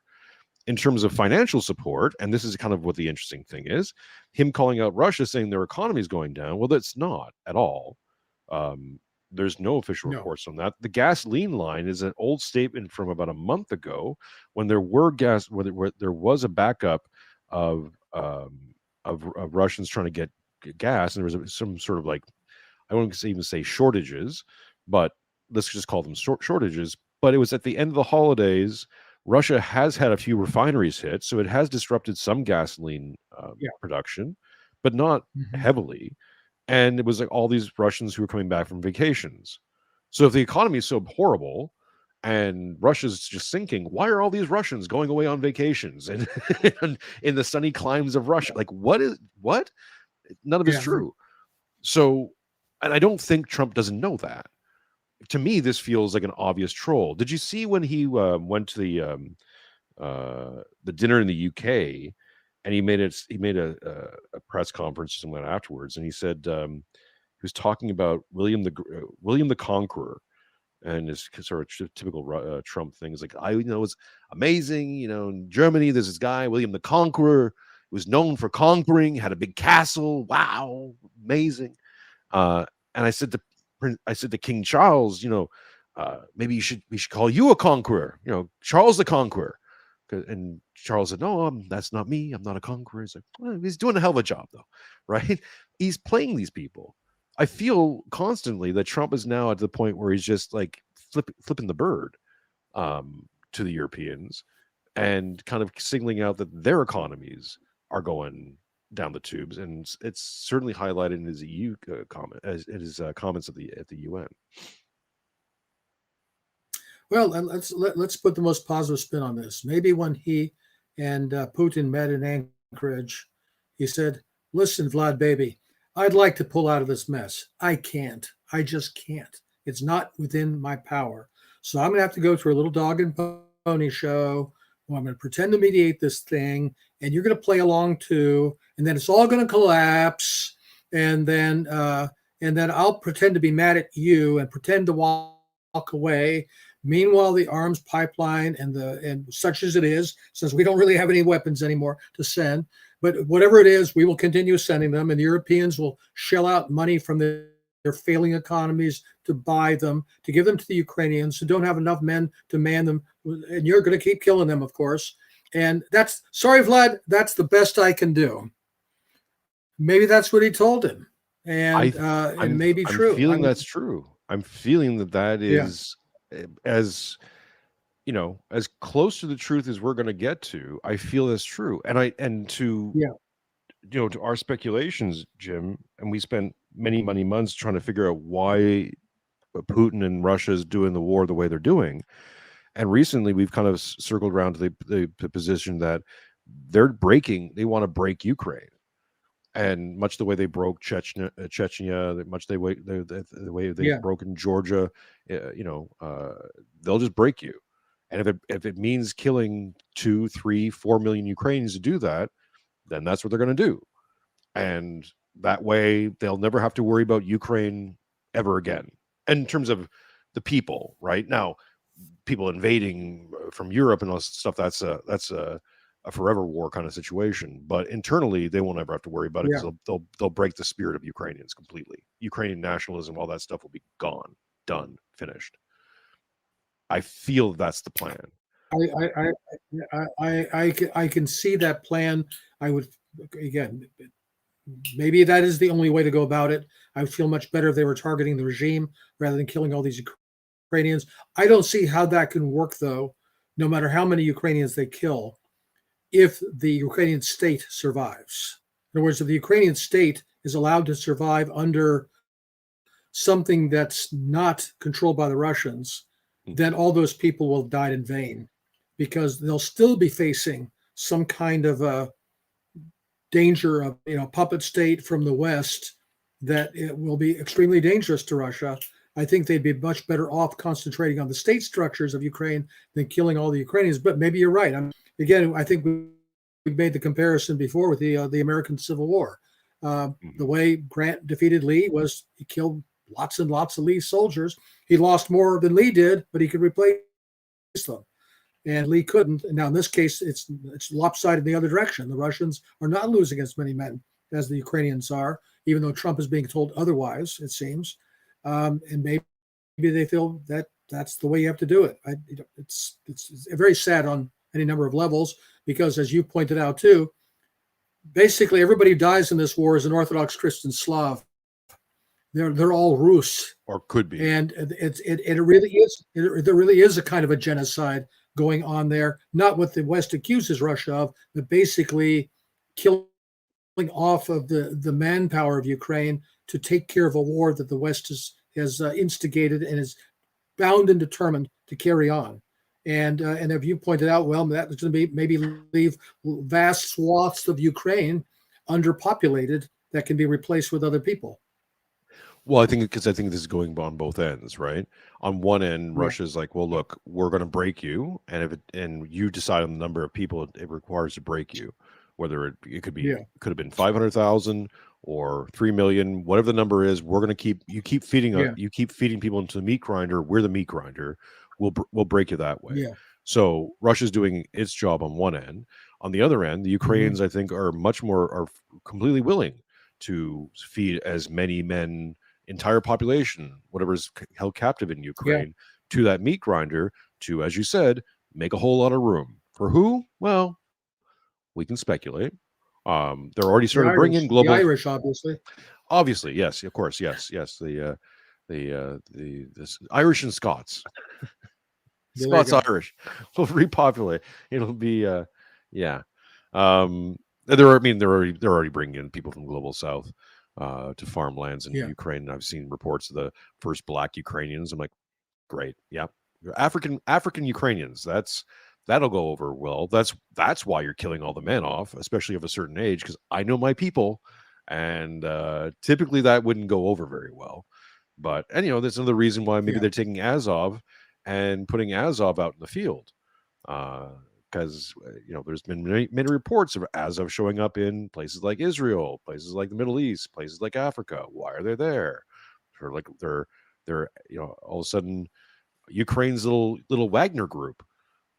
In terms of financial support, and this is kind of what the interesting thing is, him calling out Russia saying their economy is going down. Well, that's not at all. There's no official reports on that. The gasoline line is an old statement from about a month ago when there was a backup of Russians trying to get gas, and there was some sort of, like, I won't even say shortages, but let's just call them shortages. But it was at the end of the holidays. Russia has had a few refineries hit, so it has disrupted some gasoline production, but not heavily. And it was like all these Russians who were coming back from vacations. So if the economy is so horrible and Russia's just sinking, why are all these Russians going away on vacations and in the sunny climes of Russia? Like, what? None of it's true. So, and I don't think Trump doesn't know that. To me, this feels like an obvious troll. Did you see when he went to the dinner in the UK, and he made a press conference or something afterwards, and he said he was talking about William the Conqueror, and his sort of typical Trump thing is like, it's amazing. In Germany, there's this guy William the Conqueror who was known for conquering, had a big castle. Wow, amazing. And I said to King Charles, maybe we should call you a conqueror, Charles the Conqueror. And Charles said, no, that's not me. I'm not a conqueror. He's like, well, he's doing a hell of a job, though, right? He's playing these people. I feel constantly that Trump is now at the point where he's just like flipping the bird to the Europeans and kind of signaling out that their economies are going down the tubes, and it's certainly highlighted in his EU comment, as in his comments at the UN. Well, and let's put the most positive spin on this. Maybe when he and Putin met in Anchorage, he said, "Listen, Vlad, baby, I'd like to pull out of this mess. I can't. I just can't. It's not within my power. So I'm going to have to go through a little dog and pony show where I'm going to pretend to mediate this thing, and you're going to play along too, and then it's all going to collapse, and then I'll pretend to be mad at you and pretend to walk away. Meanwhile, the arms pipeline and such as it is, since we don't really have any weapons anymore to send, but whatever it is, we will continue sending them, and the Europeans will shell out money from their failing economies to buy them, to give them to the Ukrainians who don't have enough men to man them, and you're going to keep killing them, of course. And that's, sorry, Vlad, that's the best I can do. Maybe that's what he told him, and it may be true. I'm feeling that's true. I'm feeling that is, as you know, as close to the truth as we're going to get to. I feel that's true, and to you know, to our speculations, Jim, and we spent many months trying to figure out why Putin and Russia is doing the war the way they're doing. And recently we've kind of circled around to the position that they want to break Ukraine. And much the way they broke Chechnya, much the way they've broken Georgia, you know, they'll just break you. And if it means killing 2, 3, 4 million Ukrainians to do that, then that's what they're going to do. And that way they'll never have to worry about Ukraine ever again. And in terms of the people, right now, people invading from Europe and all this stuff, that's a forever war kind of situation. But internally, they won't ever have to worry about it because they'll break the spirit of Ukrainians completely. Ukrainian nationalism, all that stuff will be gone, done, finished. I feel that's the plan. I can see that plan. I would, again, maybe that is the only way to go about it. I would feel much better if they were targeting the regime rather than killing all these Ukrainians. I don't see how that can work, though, no matter how many Ukrainians they kill, if the Ukrainian state survives. In other words, if the Ukrainian state is allowed to survive under something that's not controlled by the Russians, then all those people will have died in vain, because they'll still be facing some kind of a danger of, you know, puppet state from the West that it will be extremely dangerous to Russia. I think they'd be much better off concentrating on the state structures of Ukraine than killing all the Ukrainians. But maybe you're right. Again, I think we've made the comparison before with the American Civil War. The way Grant defeated Lee was he killed lots and lots of Lee soldiers. He lost more than Lee did, but he could replace them. And Lee couldn't. And now in this case, it's lopsided the other direction. The Russians are not losing as many men as the Ukrainians are, even though Trump is being told otherwise, it seems. And maybe they feel that that's the way you have to do it. It's very sad on any number of levels, because as you pointed out too, basically everybody who dies in this war is an Orthodox Christian Slav. They're all Rus, or could be, and it really is. There really is a kind of a genocide going on there. Not what the West accuses Russia of, but basically killing off of the manpower of Ukraine to take care of a war that the West has instigated and is bound and determined to carry on. And if you pointed out, well, that's going to be maybe leave vast swaths of Ukraine underpopulated that can be replaced with other people. Well, I think this is going on both ends, right? On one end, Russia's like, well, look, we're going to break you, and and you decide on the number of people it requires to break you, whether it could be could have been 500,000 or 3 million, whatever the number is. We're going to keep feeding people into the meat grinder. We're the meat grinder. We'll break you that way. Yeah. So Russia's doing its job on one end. On the other end, the Ukrainians, I think, are completely willing to feed as many men, entire population, whatever is held captive in Ukraine, to that meat grinder to, as you said, make a whole lot of room. For who? Well, we can speculate. They're already started bringing in global. The Irish, obviously, yes, of course, yes. The Irish and Scots. Scots Irish will repopulate. It'll be they're already bringing in people from global south to farmlands in Ukraine. I've seen reports of the first Black Ukrainians. I'm like, great, yeah, African Ukrainians. That'll go over well. That's why you're killing all the men off, especially of a certain age, because I know my people, and typically that wouldn't go over very well. But and there's another reason why maybe Yeah. they're taking Azov and putting Azov out in the field, because there's been many reports of Azov showing up in places like Israel, places like the Middle East, places like Africa. Why are they there? Or like they're all of a sudden Ukraine's little Wagner group,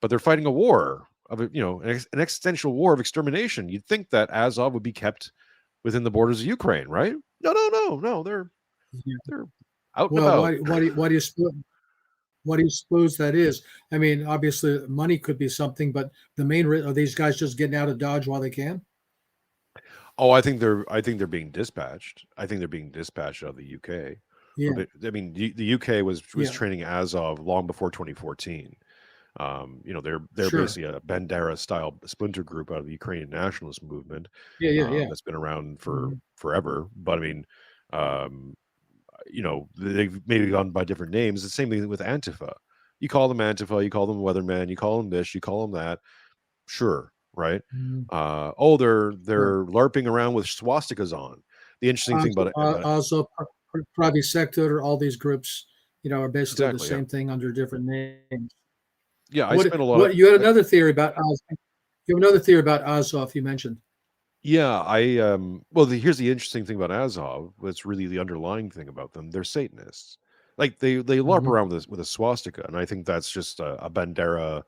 but they're fighting a war of an existential war of extermination. You'd think that Azov would be kept within the borders of Ukraine, right? No. They're out and Well, about. why do you suppose that is? I mean, obviously, money could be something, but the main are these guys just getting out of Dodge while they can? Oh, I think they're being dispatched. I think they're being dispatched out of the UK. Yeah, I mean, the UK was yeah, training Azov long before 2014. They're sure. basically a Bandera style splinter group out of the Ukrainian nationalist movement, Yeah. that's been around for Mhm. forever. But I mean, um, they've maybe gone by different names. The same thing with Antifa. You call them Antifa, you call them Weatherman, you call them this, you call them that. Sure, right? Mhm. Right. They're LARPing around with swastikas on. The interesting thing about it, Also, Private Sector, all these groups, are basically the exactly, yeah, same thing under different names. yeah. I What spent a lot of what you had another theory about you have another theory about Azov you mentioned. yeah. Well, here's the interesting thing about Azov. What's really the underlying thing about them? They're Satanists. Like they LARP Mhm. around with a swastika, and I think that's just a Bandera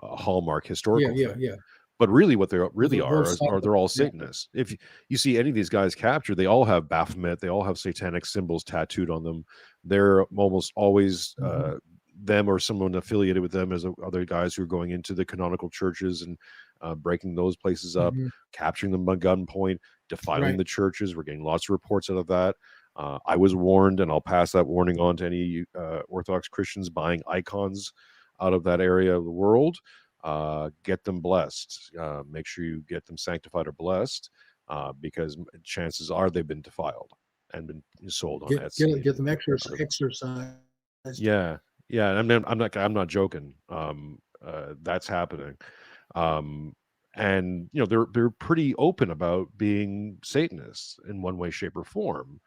hallmark Yeah, historical yeah, thing. yeah. But really, what they With really the whole side are of it. they're all Yeah. Satanists. If you see any of these guys captured, they all have Baphomet, they all have satanic symbols tattooed on them. They're almost always Mhm. them or someone affiliated with them as other guys who are going into the canonical churches and breaking those places up, Mhm. capturing them by gunpoint, defiling Right. the churches. We're getting lots of reports out of that. I was warned, and I'll pass that warning on to any Orthodox Christians buying icons out of that area of the world. Get them blessed. Make sure you get them sanctified or blessed, because chances are they've been defiled and been sold on Etsy Get and them other. exercised. Yeah, yeah. And I'm not joking. That's happening. Um, and they're pretty open about being Satanists in one way, shape, or form.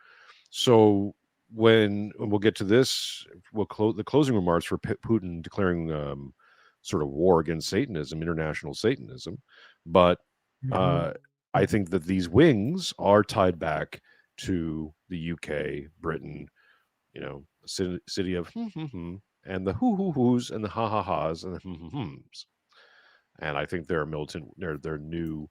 So when we'll get to this, we'll close the closing remarks for Putin declaring sort of war against Satanism, international Satanism. But Mhm. uh, I think that these wings are tied back to the UK, Britain, the city of and the hoo-hoo-hoos and the ha-ha-has and the hums. And I think they're their new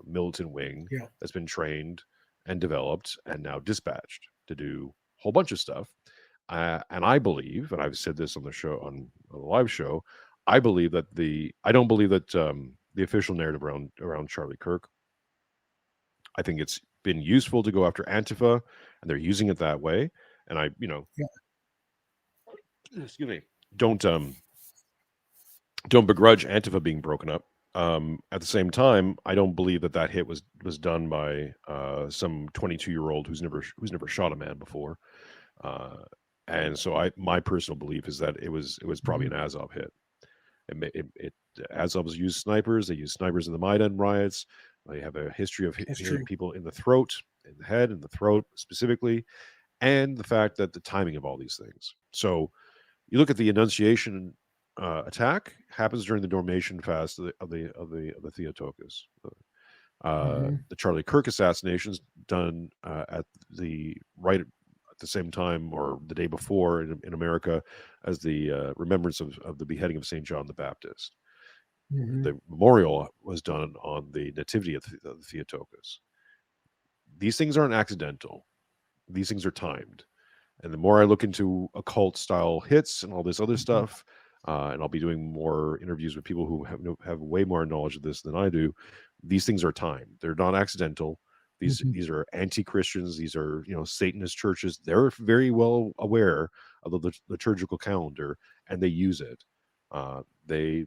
militant wing Yeah. that's been trained and developed and now dispatched to do a whole bunch of stuff. And I believe, and I've said this on the show on the live show, I don't believe that the official narrative around Charlie Kirk. I think it's been useful to go after Antifa, and they're using it that way. And Yeah. excuse me, don't um don't begrudge Antifa being broken up. At the same time, I don't believe that hit was done by some 22-year-old who's never shot a man before. Uh, and so my personal belief is that it was probably Mhm. an Azov hit. Azovs used snipers. They used snipers in the Maidan riots. They have a history of That's hitting true. people in the throat, in the head, in the throat specifically, and the fact that the timing of all these things. So you look at the Annunciation attack happens during the Dormation fast of the Theotokos. Mhm. The Charlie Kirk assassinations done at the right at the same time or the day before in America as the remembrance of the beheading of Saint John the Baptist. Mhm. The memorial was done on the nativity of the Theotokos. These things aren't accidental. These things are timed. And the more I look into occult style hits and all this other Mhm. stuff, and I'll be doing more interviews with people who have way more knowledge of this than I do. These things are timed; they're not accidental. Mhm. These are anti-Christians. These are Satanist churches. They're very well aware of the liturgical calendar, and they use it. They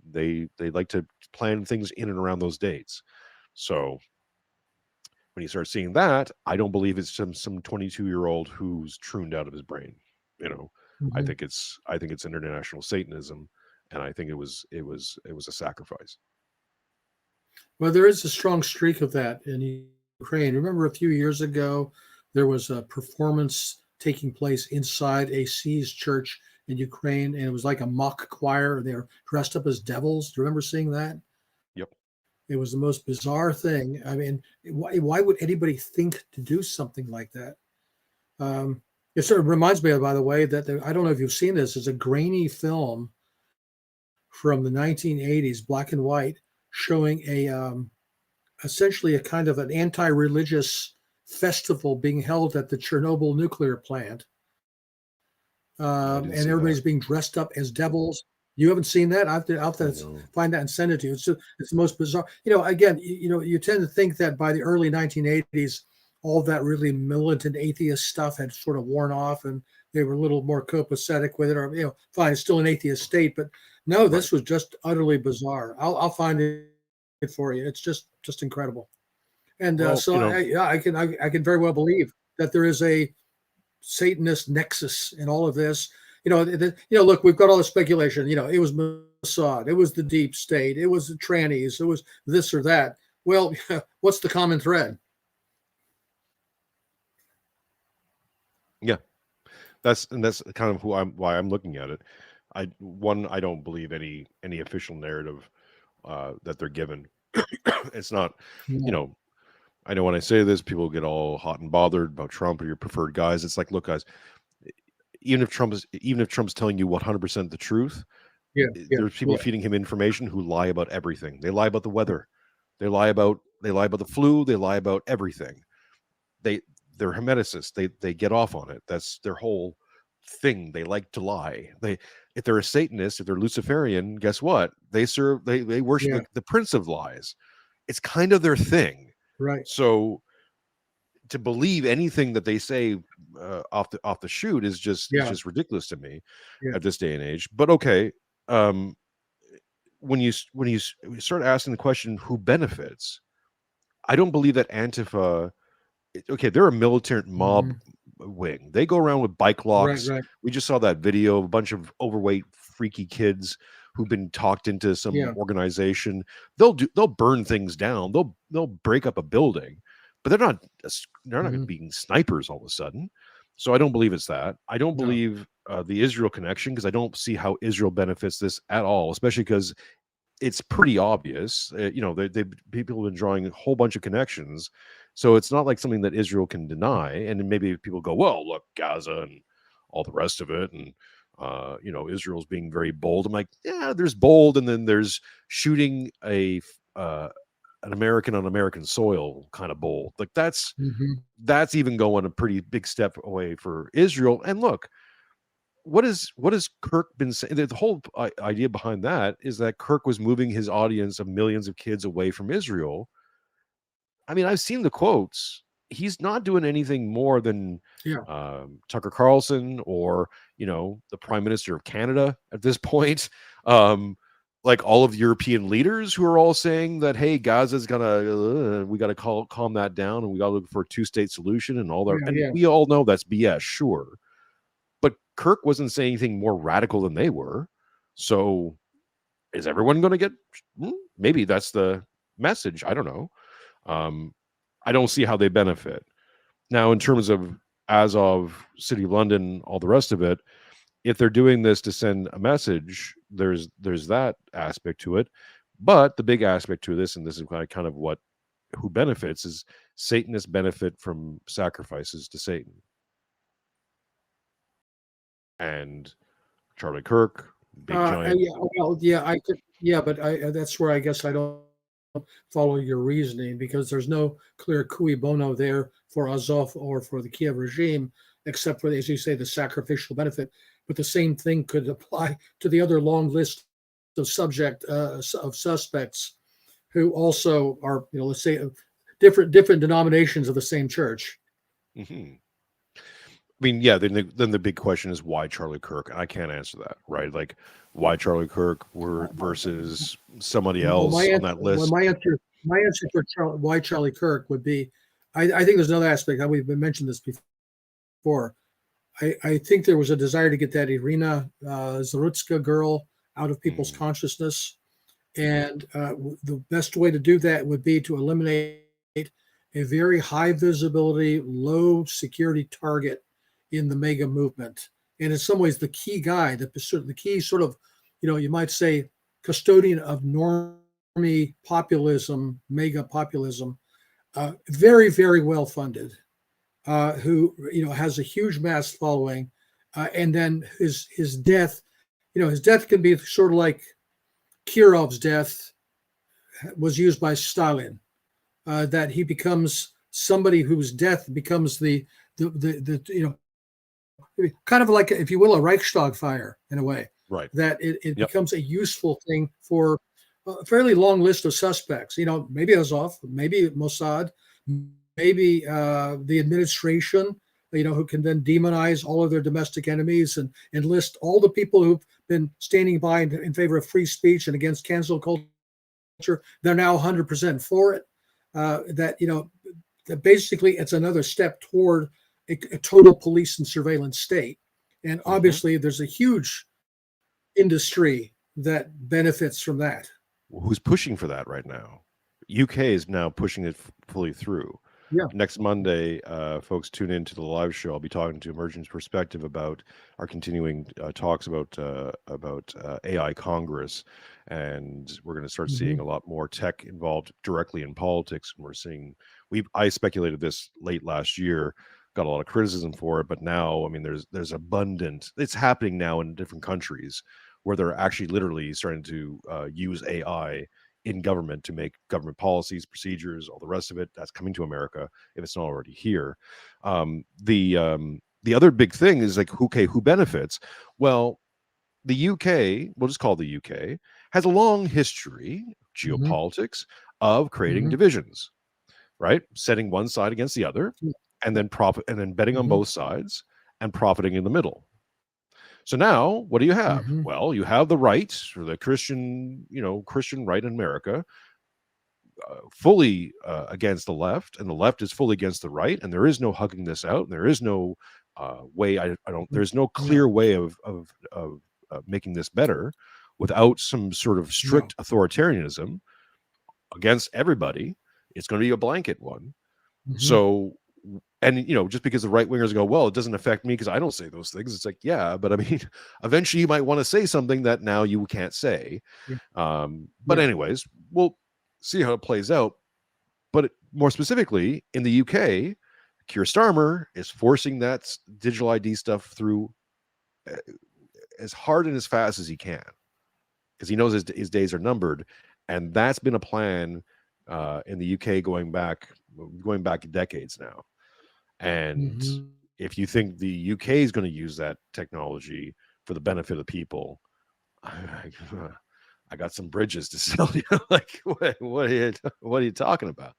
like to plan things in and around those dates. So when you start seeing that, I don't believe it's some 22-year-old who's trooned out of his brain. You know, Mhm. I think it's international Satanism, and I think it was a sacrifice. Well, there is a strong streak of that in Ukraine. Remember a few years ago, there was a performance taking place inside a seized church in Ukraine, and it was like a mock choir. They were dressed up as devils. Do you remember seeing that? Yep. It was the most bizarre thing. I mean, why would anybody think to do something like that? It sort of reminds me, by the way, that I don't know if you've seen this. It's a grainy film from the 1980s, black and white, showing essentially a kind of an anti-religious festival being held at the Chernobyl nuclear plant. And everybody's being dressed up as devils. You haven't seen that? I'll have to find that and send it to you. It's the most bizarre. Again, you tend to think that by the early 1980s, all that really militant atheist stuff had sort of worn off, and they were a little more copacetic with it, or fine, it's still an atheist state, but no, this was just utterly bizarre. I'll find it for you. It's just incredible. And I can very well believe that there is a Satanist nexus in all of this. Look, we've got all the speculation. It was Mossad, it was the deep state, it was the trannies, it was this or that. Well, what's the common thread? Yeah, that's kind of why I'm looking at it. I don't believe any official narrative that they're given. It's not, I know when I say this, people get all hot and bothered about Trump or your preferred guys. It's like, look, guys, even if Trump's telling you 100% the truth, there's people feeding him information who lie about everything. They lie about the weather, they lie about the flu, they lie about everything. They're hermeticists. They get off on it. That's their whole thing. They like to lie. If they're a Satanist, if they're Luciferian, guess what? They worship the Prince of Lies. It's kind of their thing. Right. So to believe anything that they say off the shoot is just ridiculous to me at this day and age. But okay, when you start asking the question, who benefits? I don't believe that Antifa. Okay, they're a militant mob wing. They go around with bike locks. Right. We just saw that video of a bunch of overweight, freaky kids who've been talked into some organization. They'll burn things down. They'll break up a building, but they're not being snipers all of a sudden. So I don't believe it's that. I don't believe the Israel connection, because I don't see how Israel benefits this at all, especially because it's pretty obvious. People have been drawing a whole bunch of connections. So it's not like something that Israel can deny. And maybe people go, well, look, Gaza and all the rest of it. And, Israel's being very bold. I'm like, yeah, there's bold. And then there's shooting an American on American soil kind of bold. Like that's even going a pretty big step away for Israel. And look, what has Kirk been saying? The whole idea behind that is that Kirk was moving his audience of millions of kids away from Israel. I mean, I've seen the quotes. He's not doing anything more than Tucker Carlson or, the Prime Minister of Canada at this point. Like all of the European leaders who are all saying that, hey, Gaza's we got to calm that down and we got to look for a two-state solution and all that. We all know that's BS, sure. But Kirk wasn't saying anything more radical than they were. So is everyone going to get, maybe that's the message. I don't know. I don't see how they benefit. Now, in terms of Azov, City of London, all the rest of it, if they're doing this to send a message, there's that aspect to it. But the big aspect to this, and this is kind of who benefits, is Satanists benefit from sacrifices to Satan. And Charlie Kirk, big giant. But that's where I guess I don't follow your reasoning, because there's no clear cui bono there for Azov or for the Kiev regime, except for, as you say, the sacrificial benefit. But the same thing could apply to the other long list of suspects who also are, let's say, different denominations of the same church. Mm-hmm. I mean, yeah. Then the big question is why Charlie Kirk, and I can't answer that, right? Like, why Charlie Kirk versus somebody else on that list? Well, my answer for why Charlie Kirk would be, I think there's another aspect. We've mentioned this before. I think there was a desire to get that Irina Zarutska girl out of people's consciousness, and the best way to do that would be to eliminate a very high visibility, low security target in the MAGA movement. And in some ways, the key guy, the key sort of, you might say, custodian of normie populism, MAGA populism, very, very well funded, who has a huge mass following, and then his death, his death can be sort of like Kirov's death was used by Stalin, that he becomes somebody whose death becomes the kind of like, if you will, a Reichstag fire in a way. Right. That it becomes a useful thing for a fairly long list of suspects. Maybe Azov, maybe Mossad, maybe the administration, who can then demonize all of their domestic enemies and enlist all the people who've been standing by in favor of free speech and against cancel culture. They're now 100% for it. That basically it's another step toward a total police and surveillance state. And obviously there's a huge industry that benefits from that. Who's pushing for that right now? UK is now pushing it fully through. Yeah. Next Monday, folks, tune into the live show. I'll be talking to Emergence Perspective about our continuing talks about AI Congress, and we're going to start seeing a lot more tech involved directly in politics. And we're seeing, I speculated this late last year, got a lot of criticism for it, but now, I mean, there's abundant. It's happening now in different countries where they're actually literally starting to use AI in government to make government policies, procedures, all the rest of it. That's coming to America if it's not already here. The other big thing is like, okay, who benefits? Well, the UK, we'll just call the UK, has a long history, geopolitics, of creating divisions, right? Setting one side against the other, and then betting on both sides and profiting in the middle. So now, what do you have? Well, you have the right, or the Christian right in America, fully against the left, and the left is fully against the right, and there is no hugging this out, and there is no way. There's no clear way of making this better without some sort of strict authoritarianism against everybody. It's going to be a blanket one. So. And, just because the right wingers go, well, it doesn't affect me because I don't say those things. It's like, yeah, but I mean, eventually you might want to say something that now you can't say. But anyways, we'll see how it plays out. But more specifically, in the UK, Keir Starmer is forcing that digital ID stuff through as hard and as fast as he can, because he knows his days are numbered. And that's been a plan in the UK going back decades now. And if you think the UK is going to use that technology for the benefit of the people, I got some bridges to sell you. Like, what are you talking about?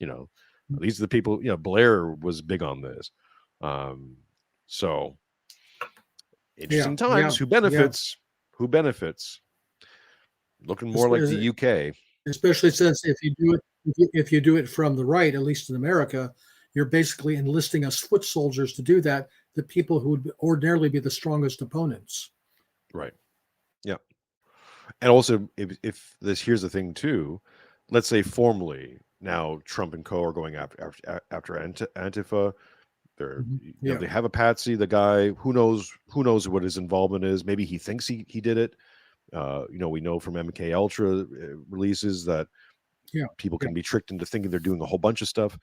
These are the people. Blair was big on this. So interesting times. Who benefits? Who benefits? Looking more like the UK, especially since if you do it from the right, at least in America, you're basically enlisting us foot soldiers to do that, the people who would ordinarily be the strongest opponents. Right. Yeah. And also, if this, here's the thing too, let's say formally now Trump and co are going after Antifa. They have a patsy, the guy who knows what his involvement is. Maybe he thinks he did it. We know from MK Ultra releases that people can be tricked into thinking they're doing a whole bunch of stuff.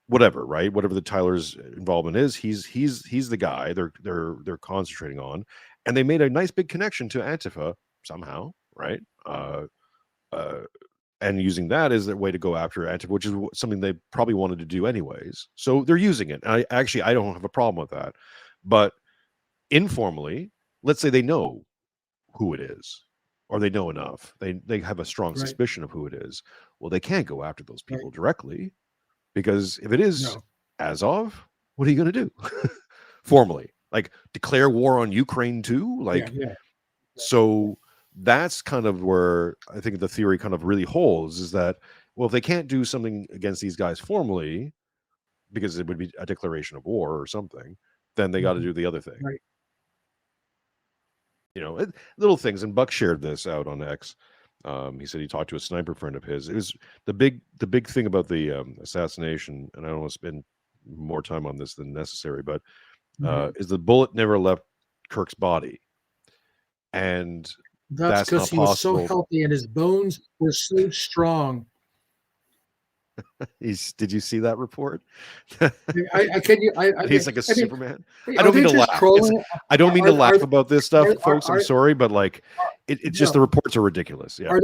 Whatever, right? Whatever the Tyler's involvement is, he's the guy they're concentrating on, and they made a nice big connection to Antifa somehow, right? And using that as their way to go after Antifa, which is something they probably wanted to do anyways. So they're using it. And I don't have a problem with that. But informally, let's say they know who it is, or they know enough. They have a strong suspicion of who it is. Well, they can't go after those people directly. Because if it is Azov, what are you going to do? Formally, like declare war on Ukraine too? So that's kind of where I think the theory kind of really holds, is that, well, if they can't do something against these guys formally, because it would be a declaration of war or something, then they got to do the other thing. Right. Little things. And Buck shared this out on X. He said he talked to a sniper friend of his. It was the big thing about the assassination, and I don't want to spend more time on this than necessary, but is the bullet never left Kirk's body, and That's that's because not he was so possible. healthy and his bones were so strong. Did you see that report? He's like a Superman. I don't mean to laugh. I don't mean to laugh about this stuff, folks. I'm sorry, but like, it's just the reports are ridiculous. Yeah.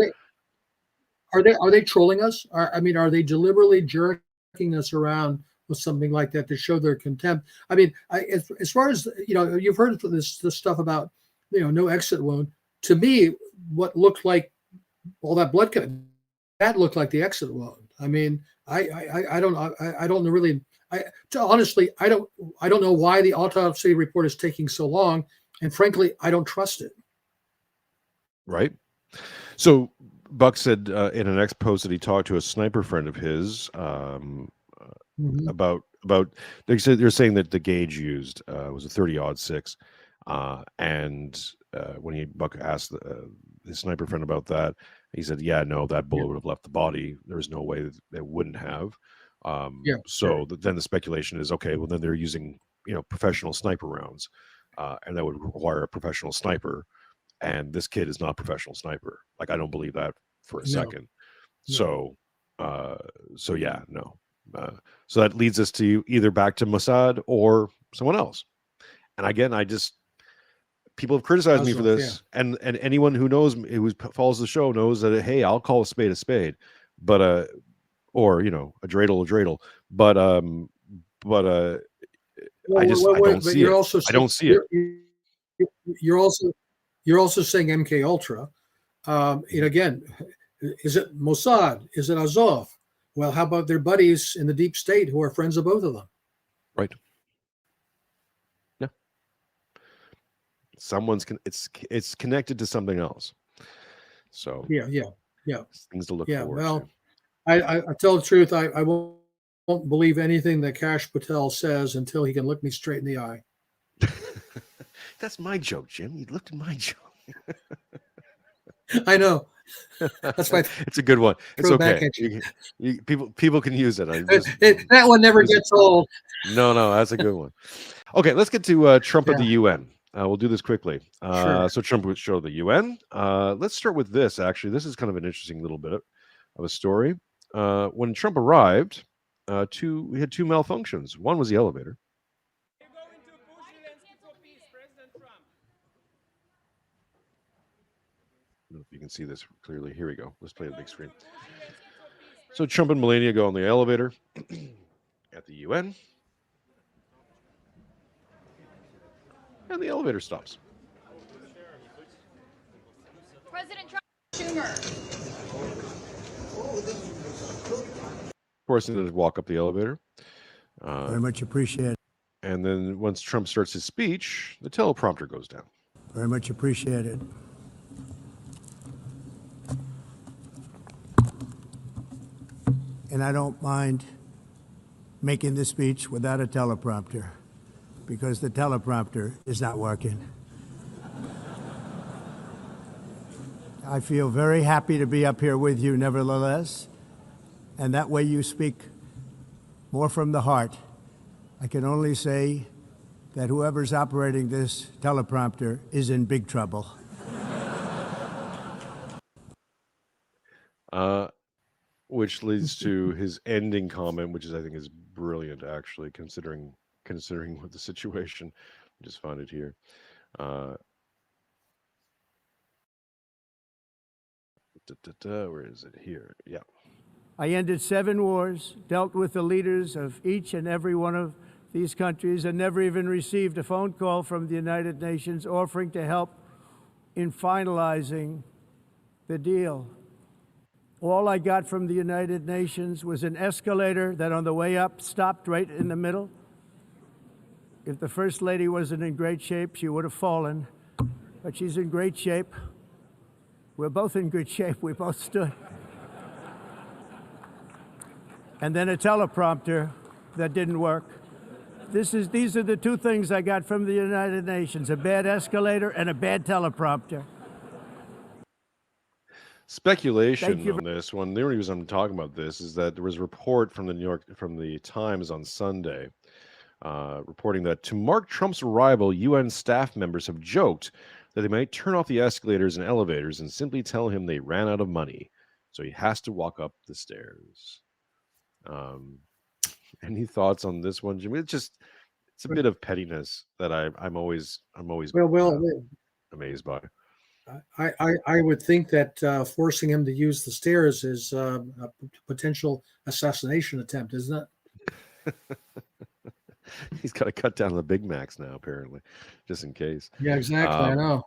Are they trolling us? I mean, are they deliberately jerking us around with something like that to show their contempt? I mean, as far as you've heard this stuff about no exit wound. To me, what looked like all that blood that looked like the exit wound. I mean, I don't really. Honestly, I don't know why the autopsy report is taking so long, and frankly, I don't trust it. Right. So Buck said in an X post that he talked to a sniper friend of his about they're saying that the gauge used was a 30-06, and when Buck asked his sniper friend about that, he said, "Yeah, no, that bullet would have left the body. There's no way that it wouldn't have." Then the speculation is, okay, well then they're using professional sniper rounds, and that would require a professional sniper, and this kid is not a professional sniper. Like, I don't believe that for a second. So yeah, no. So that leads us to either back to Mossad or someone else. And again, people have criticized me for this, and anyone who knows me, who follows the show, knows that hey, I'll call a spade, but or a dreidel, but I don't see it. I don't see it. You're also saying MK Ultra. And again, is it Mossad? Is it Azov? Well, how about their buddies in the deep state who are friends of both of them? Right. Yeah. It's connected to something else. So yeah. Things to look forward to. I tell the truth. I won't believe anything that Kash Patel says until he can look me straight in the eye. That's my joke, Jim. You looked at my joke. I know. That's why it's a good one. It's okay. People can use it. That one never gets old. No, that's a good one. Okay, let's get to Trump at the UN. We'll do this quickly. Sure. So Trump would show the UN. Let's start with this. Actually, this is kind of an interesting little bit of a story. When Trump arrived, we had two malfunctions. One was the elevator. I don't know if you can see this clearly. Here we go. Let's play the big screen. So Trump and Melania go on the elevator at the UN. And the elevator stops. President Trump, Schumer. Of course, they walk up the elevator. Very much appreciate it. And then once Trump starts his speech, the teleprompter goes down. Very much appreciate it. And I don't mind making this speech without a teleprompter, because the teleprompter is not working. I feel very happy to be up here with you nevertheless, and that way you speak more from the heart. I can only say that whoever's operating this teleprompter is in big trouble. Which leads to his ending comment, which I think is brilliant, actually, considering what the situation. I just found it here. Where is it? Here. Yeah. I ended 7 wars, dealt with the leaders of each and every one of these countries, and never even received a phone call from the United Nations offering to help in finalizing the deal. All I got from the United Nations was an escalator that on the way up stopped right in the middle. If the First Lady wasn't in great shape, she would have fallen, but she's in great shape. We're both in good shape. We both stood. And then a teleprompter that didn't work. These are the 2 things I got from the United Nations: a bad escalator and a bad teleprompter. speculation on this one. The only reason I'm talking about this is that there was a report from the Times on Sunday, reporting that to mark Trump's arrival, UN staff members have joked that they might turn off the escalators and elevators and simply tell him they ran out of money, so he has to walk up the stairs. Any thoughts on this one, Jimmy? It's a bit of pettiness that I'm always amazed by. I would think that forcing him to use the stairs is a potential assassination attempt, isn't it? He's got to cut down the Big Macs now, apparently, just in case. Yeah, exactly. I know.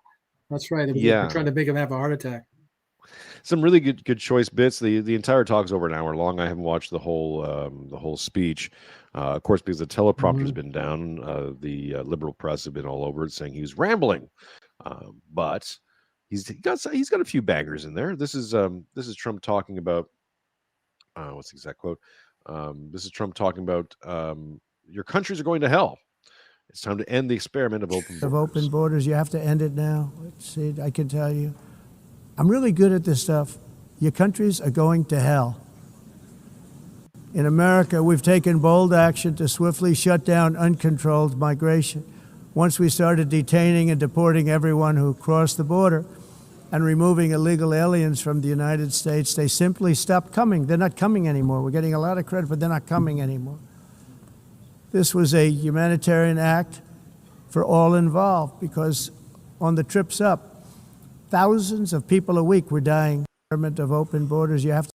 That's right. They're trying to make him have a heart attack. Some really good choice bits. The entire talk's over an hour long. I haven't watched the whole speech, of course, because the teleprompter's been down. The liberal press have been all over it, saying he was rambling, but he's got a few bangers in there. This is Trump talking about what's the exact quote? This is Trump talking about your countries are going to hell. It's time to end the experiment of open borders. You have to end it now. See, I can tell you, I'm really good at this stuff. Your countries are going to hell. In America, we've taken bold action to swiftly shut down uncontrolled migration. Once we started detaining and deporting everyone who crossed the border and removing illegal aliens from the United States, they simply stopped coming. They're not coming anymore. We're getting a lot of credit, but they're not coming anymore. This was a humanitarian act for all involved, because on the trips up, thousands of people a week were dying. Of open borders, you have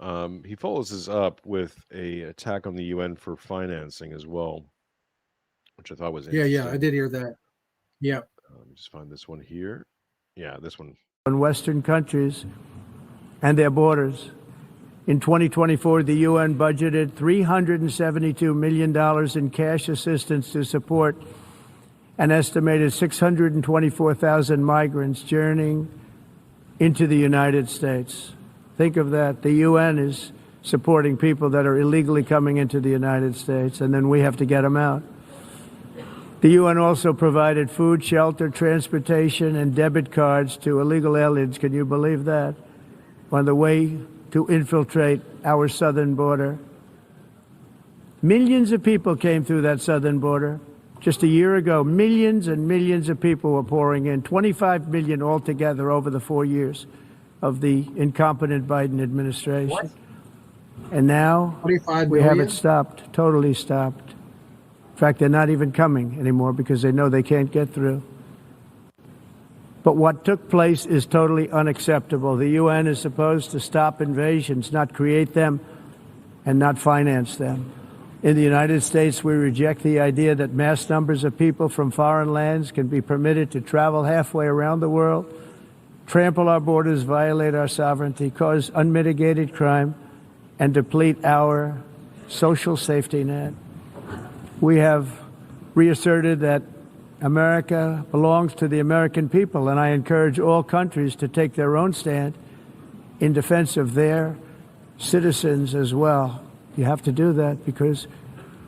to. He follows this up with a attack on the UN for financing as well, which I thought was interesting. Yeah, I did hear that. Yeah. Let me just find this one here. Yeah, this one. In Western countries and their borders. In 2024, the UN budgeted $372 million in cash assistance to support an estimated 624,000 migrants journeying into the United States. Think of that. The UN is supporting people that are illegally coming into the United States, and then we have to get them out. The UN also provided food, shelter, transportation, and debit cards to illegal aliens. Can you believe that? On the way to infiltrate our southern border. Millions of people came through that southern border. Just a year ago, millions and millions of people were pouring in, 25 million altogether over the 4 years of the incompetent Biden administration. What? And now we have it stopped, totally stopped. In fact, they're not even coming anymore because they know they can't get through. But what took place is totally unacceptable. The UN is supposed to stop invasions, not create them and not finance them. In the United States, we reject the idea that mass numbers of people from foreign lands can be permitted to travel halfway around the world, trample our borders, violate our sovereignty, cause unmitigated crime, and deplete our social safety net. We have reasserted that America belongs to the American people, and I encourage all countries to take their own stand in defense of their citizens as well. You have to do that because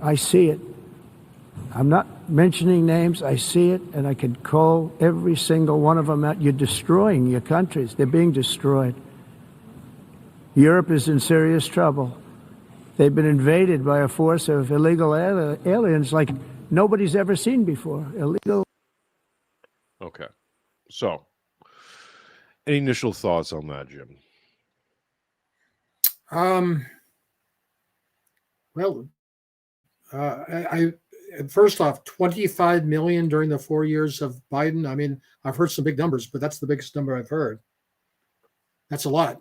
I see it. I'm not mentioning names. I see it, and I can call every single one of them out. You're destroying your countries. They're being destroyed. Europe is in serious trouble. They've been invaded by a force of illegal aliens like nobody's ever seen before. Illegal. Okay. So, any initial thoughts on that, Jim? Well, I first off, 25 million during the 4 years of Biden. I mean, I've heard some big numbers, but that's the biggest number I've heard. That's a lot.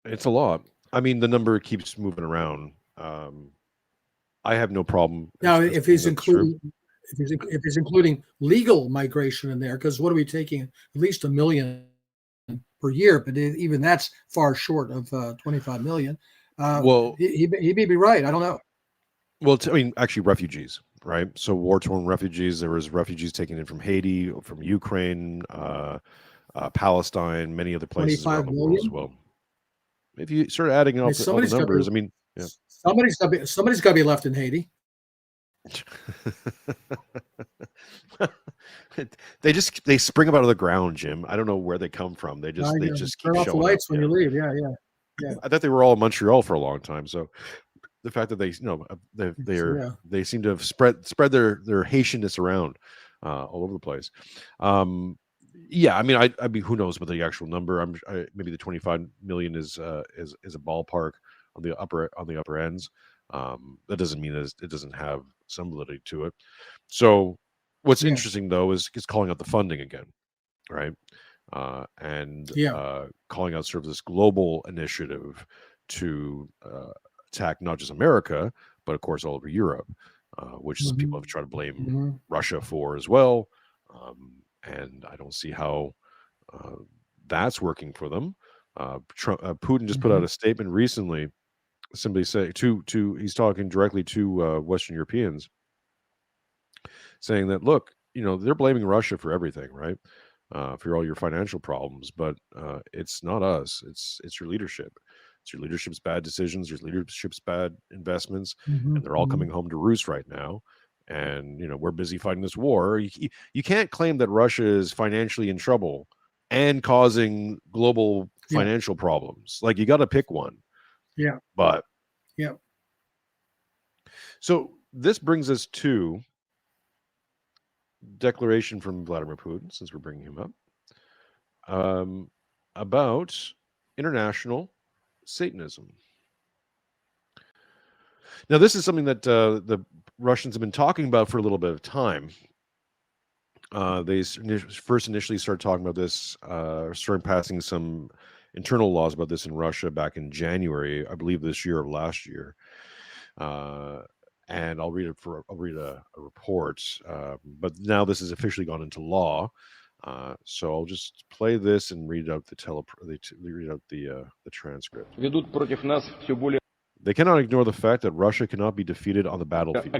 It's a lot. I mean, the number keeps moving around. I have no problem. Now, if he's including legal migration in there, because what are we taking? At least 1 million per year, but even that's far short of 25 million. Well, he may be right. I don't know. Well, I mean, actually, refugees, right? So war-torn refugees. There was refugees taken in from Haiti, from Ukraine, Palestine, many other places around the world as well. If you start adding up all the numbers, I mean, yeah. Somebody's got to be left in Haiti. they spring up out of the ground, Jim. I don't know where they come from. They just keep turn off the showing up. lights when you leave. Yeah. I thought they were all in Montreal for a long time. So the fact that they they seem to have spread their Haitianness around all over the place. Yeah, I mean, who knows what the actual number? Maybe the 25 million is a ballpark on the upper ends. That doesn't mean it doesn't have some validity to it. So what's interesting though is calling out the funding again, right? And calling out sort of this global initiative to attack not just America, but of course all over Europe, which some people have tried to blame Russia for as well. And I don't see how that's working for them. Putin just put out a statement recently, simply saying he's talking directly to Western Europeans, saying that, look, they're blaming Russia for everything, right? For all your financial problems, but it's not us. It's your leadership. It's your leadership's bad decisions, your leadership's bad investments, and they're all coming home to roost right now. And we're busy fighting this war. You can't claim that Russia is financially in trouble and causing global financial problems. Like, you got to pick one. Yeah. But yeah. So this brings us to declaration from Vladimir Putin, since we're bringing him up, about international Satanism. Now, this is something that the Russians have been talking about for a little bit of time. They first initially started talking about this, started passing some internal laws about this in Russia back in January, I believe this year or last year. And I'll read a report. But now this has officially gone into law. So I'll just play this and read out the transcript. They cannot ignore the fact that Russia cannot be defeated on the battlefield.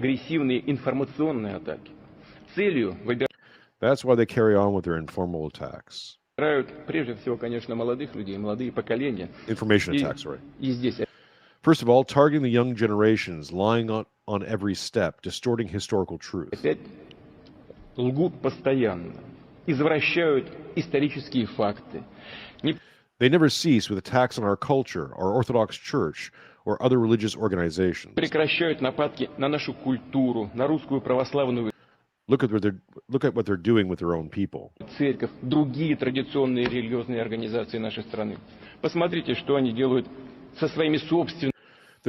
That's why they carry on with their informal attacks. Information attacks, right? First of all, targeting the young generations, lying on every step, distorting historical truth. They never cease with attacks on our culture, our Orthodox Church, or other religious organizations. Look at what they're doing with their own people. They're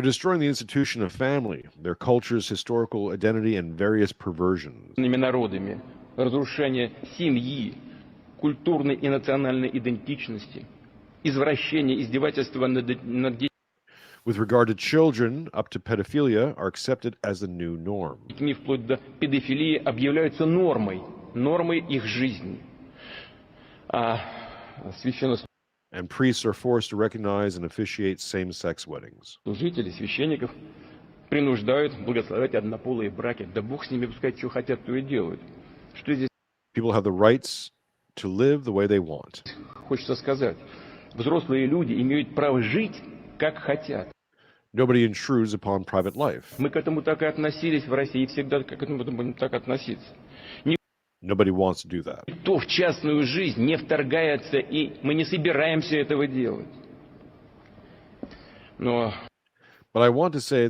destroying the institution of family, their culture's historical identity, and various perversions. With regard to children, up to pedophilia are accepted as the new norm. And priests are forced to recognize and officiate same-sex weddings. People have the rights to live the way they want. Nobody intrudes upon private life. Nobody wants to do that. But I want to say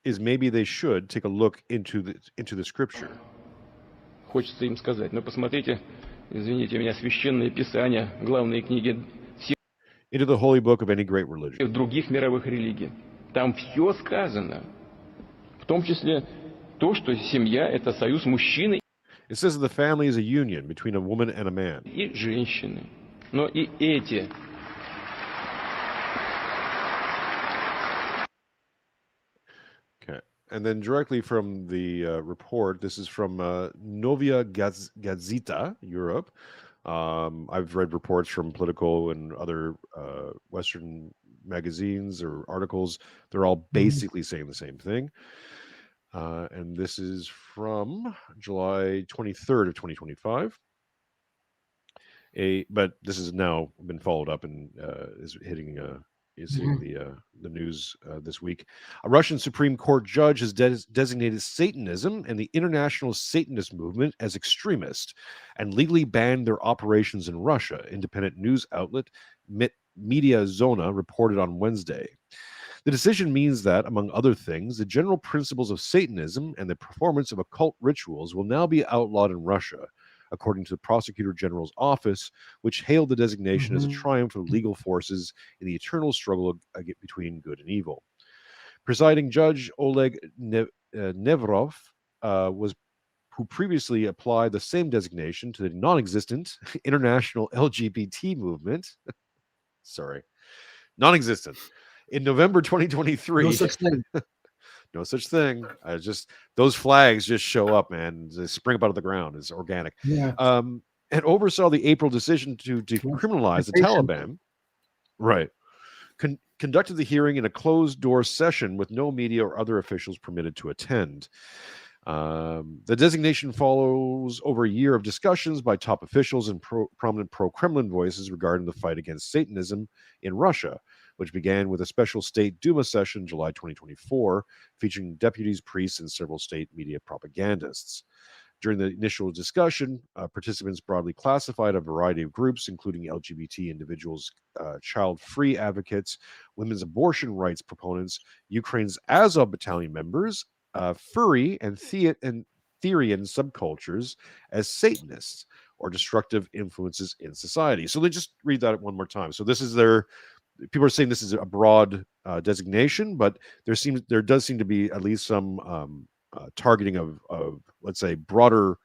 is maybe they should take a look into the scripture. Into the holy book of any great religion. It says that the family is a union between a woman and a man. Okay, and then directly from the report, this is from Novaya Gazeta, Europe. I've read reports from Politico and other Western magazines or articles. They're all basically saying the same thing. And this is from July 23rd of 2025. But this has now been followed up and is hitting is in the news this week. A Russian Supreme Court judge has designated Satanism and the International Satanist movement as extremist and legally banned their operations in Russia. Independent news outlet Media Zona reported on Wednesday. The decision means that, among other things, the general principles of Satanism and the performance of occult rituals will now be outlawed in Russia, according to the Prosecutor General's office, which hailed the designation as a triumph of legal forces in the eternal struggle between good and evil. Presiding Judge Oleg Nevrov who previously applied the same designation to the non-existent international LGBT movement. Non-existent. In November 2023. No such thing. No such thing. Those flags just show up, man. They spring up out of the ground. It's organic. Yeah. And oversaw the April decision to decriminalize the Taliban. Right. Conducted the hearing in a closed-door session with no media or other officials permitted to attend. The designation follows over a year of discussions by top officials and prominent pro-Kremlin voices regarding the fight against Satanism in Russia, which began with a special State Duma session in July 2024, featuring deputies, priests, and several state media propagandists. During the initial discussion, participants broadly classified a variety of groups, including LGBT individuals, child-free advocates, women's abortion rights proponents, Ukraine's Azov battalion members, furry and Therian subcultures as Satanists or destructive influences in society. So they just read that one more time. So this is people are saying this is a broad designation, but there does seem to be at least some targeting of let's say broader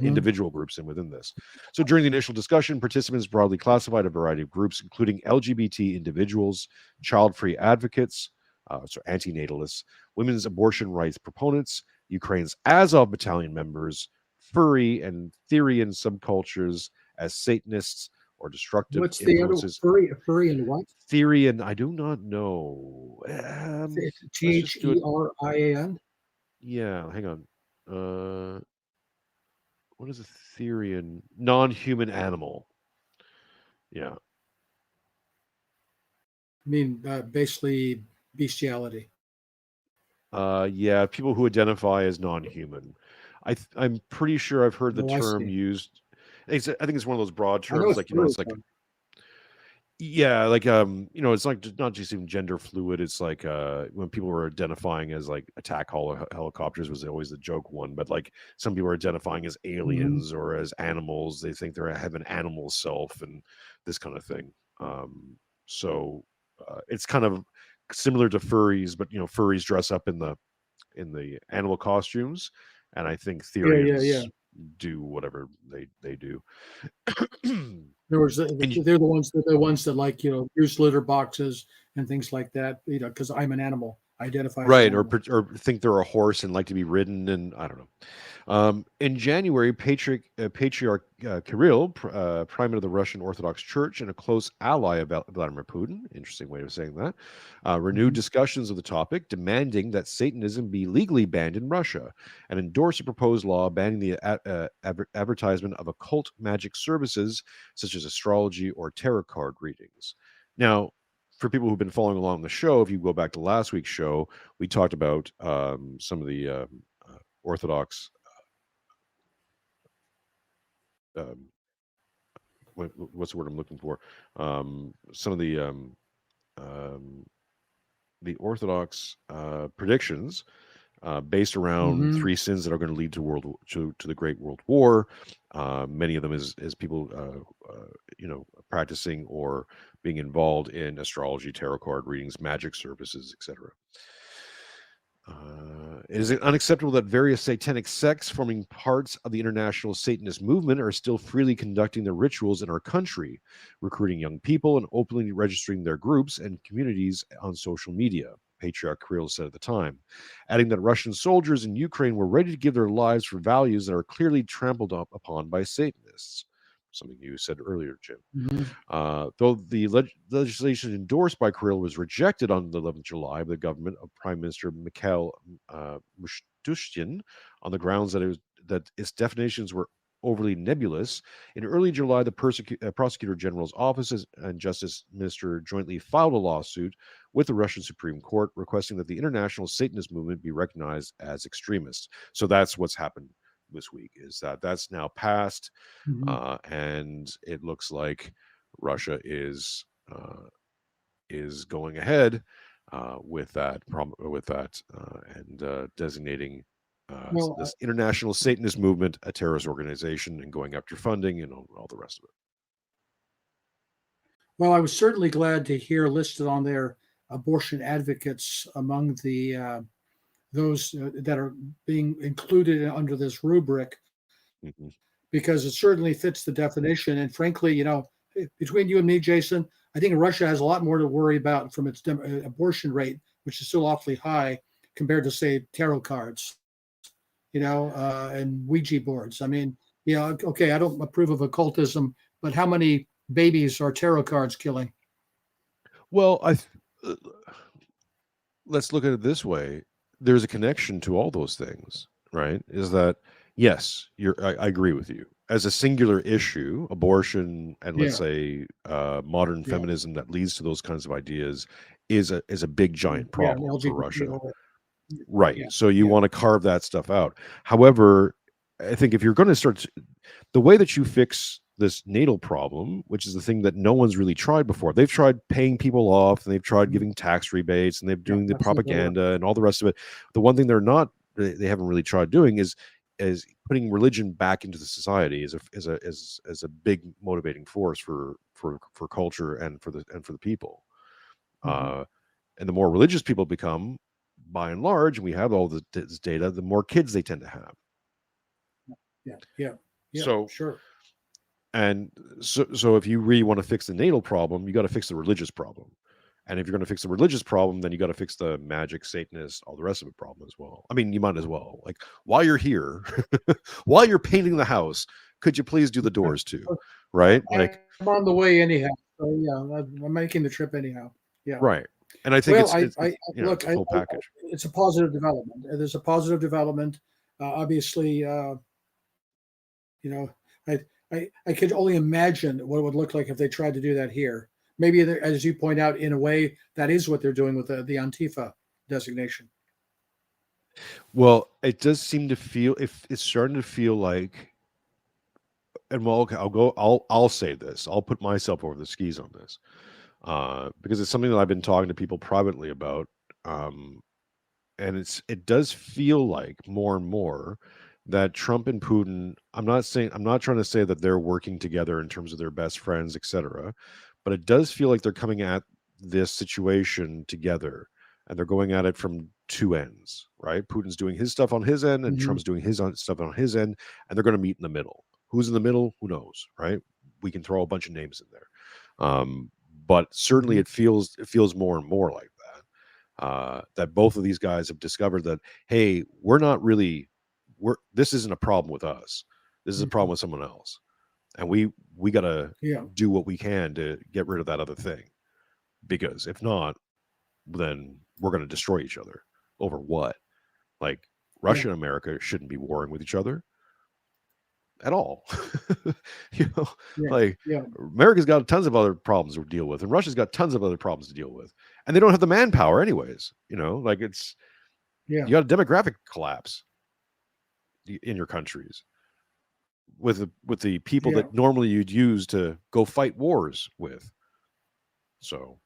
individual groups within this. So during the initial discussion, participants broadly classified a variety of groups, including LGBT individuals, child-free advocates, so antinatalists, women's abortion rights proponents, Ukraine's Azov battalion members, furry and Therian subcultures as Satanists or destructive influences. The other furry and what? Therian, I do not know. Therian? Yeah, hang on. What is a Therian? Non-human animal. Yeah. I mean, basically bestiality. Yeah, people who identify as non-human. I'm pretty sure I've heard the term used. I think it's one of those broad terms, like it's like, yeah, like it's like not just even gender fluid. It's like when people were identifying as like attack helicopters was always the joke one, but like some people are identifying as aliens or as animals. They think they have an animal self and this kind of thing. So it's kind of similar to furries, but furries dress up in the animal costumes, and I think Therians do whatever they do. In other words, they're the ones that like use litter boxes and things like that. Because I'm an animal, identify right, or think they're a horse and like to be ridden, and I don't know. In January, Patriarch Kirill, primate of the Russian Orthodox Church and a close ally of Vladimir Putin, interesting way of saying that, renewed discussions of the topic, demanding that Satanism be legally banned in Russia and endorse a proposed law banning the advertisement of occult magic services such as astrology or tarot card readings. Now, for people who've been following along the show, if you go back to last week's show, we talked about some of the Orthodox what's the word I'm looking for? Some of the Orthodox predictions based around three sins that are going to lead to the Great World War. Many of them is people practicing or being involved in astrology, tarot card readings, magic services, etc. It is unacceptable that various satanic sects forming parts of the International Satanist movement are still freely conducting their rituals in our country, recruiting young people and openly registering their groups and communities on social media, Patriarch Kirill said at the time, adding that Russian soldiers in Ukraine were ready to give their lives for values that are clearly trampled upon by Satanists. Something you said earlier, Jim. Though the legislation endorsed by Kirill was rejected on the 11th of July by the government of Prime Minister Mikhail Mishustin on the grounds that its definitions were overly nebulous. In early July, the Prosecutor General's office and Justice Minister jointly filed a lawsuit with the Russian Supreme Court requesting that the International Satanist movement be recognized as extremist. So that's what's happened this week, is that that's now passed, and it looks like Russia is going ahead with that and designating Well, this International Satanist movement a terrorist organization and going after funding and all the rest of it. well, I was certainly glad to hear listed on there abortion advocates among the those that are being included under this rubric, Mm-hmm. because it certainly fits the definition. And frankly, you know, between you and me, Jason, I think Russia has a lot more to worry about from its abortion rate, which is still awfully high compared to, say, tarot cards, you know, and Ouija boards. I mean, yeah, okay, I don't approve of occultism, but how many babies are tarot cards killing? Well, let's look at it this way. There's a connection to all those things, right? Is that, yes, I agree with you. As a singular issue, abortion and let's say modern feminism that leads to those kinds of ideas is a big giant problem for Russia. Right. Yeah. So you want to carve that stuff out. However, I think if you're going to start the way that you fix this natal problem, which is the thing that no one's really tried before. They've tried paying people off, and they've tried giving tax rebates, and they're doing the propaganda and all the rest of it. The one thing they haven't really tried doing is putting religion back into the society as a big motivating force for culture and for the people. And the more religious people become, by and large, and we have all this data, the more kids they tend to have. Yeah. So sure. And so if you really want to fix the natal problem, you got to fix the religious problem. And if you're going to fix the religious problem, then you got to fix the magic, Satanist, all the rest of the problem as well. I mean, you might as well. Like, while you're here, while you're painting the house, could you please do the doors too? Right? Like, I'm on the way anyhow. So yeah, I'm making the trip anyhow. Yeah. Right. And I think it's look, a full package. It's a positive development. There's a positive development. Obviously, you know, I could only imagine what it would look like if they tried to do that here. Maybe, as you point out, in a way, that is what they're doing with the Antifa designation. Well, it does seem to feel, if it's starting to feel like, and well, okay, I'll say this. I'll put myself over the skis on this, because it's something that I've been talking to people privately about, and it does feel like more and more that Trump and Putin, I'm not trying to say that they're working together in terms of their best friends, etc., but it does feel like they're coming at this situation together, and they're going at it from two ends, right? Putin's doing his stuff on his end, and Trump's doing his stuff on his end, and they're going to meet in the middle. Who's in the middle? Who knows, right? We can throw a bunch of names in there, but certainly it feels more and more like that. That both of these guys have discovered that, hey, this isn't a problem with us. This is a problem with someone else. And we got to do what we can to get rid of that other thing. Because if not, then we're going to destroy each other over what? Like, Russia and America shouldn't be warring with each other at all. America's got tons of other problems to deal with, and Russia's got tons of other problems to deal with. And they don't have the manpower anyways. Like, it's you got a demographic collapse in your countries with the people that normally you'd use to go fight wars with. So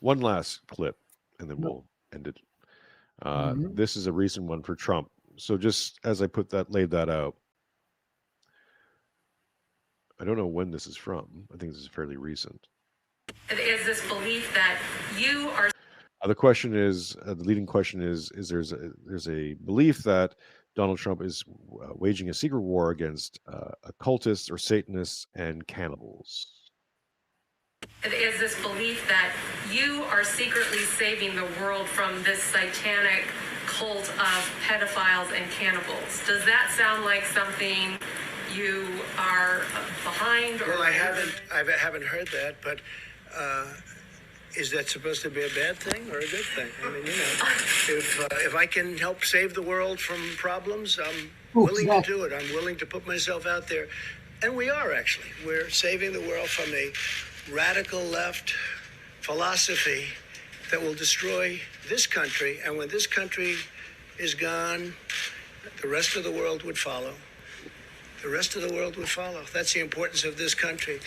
one last clip and then we'll end it. This is a recent one for Trump. So just as I laid that out, I don't know when this is from. I think this is fairly recent. Is this belief that you are... The question is, the leading question is there's a belief that Donald Trump is waging a secret war against occultists or Satanists and cannibals. Is this belief that you are secretly saving the world from this satanic cult of pedophiles and cannibals? Does that sound like something you are behind? Well, I haven't heard that, but is that supposed to be a bad thing or a good thing? I mean, if I can help save the world from problems, I'm willing to do it. I'm willing to put myself out there. And we are, actually. We're saving the world from a radical left philosophy that will destroy this country. And when this country is gone, the rest of the world would follow. The rest of the world would follow. That's the importance of this country.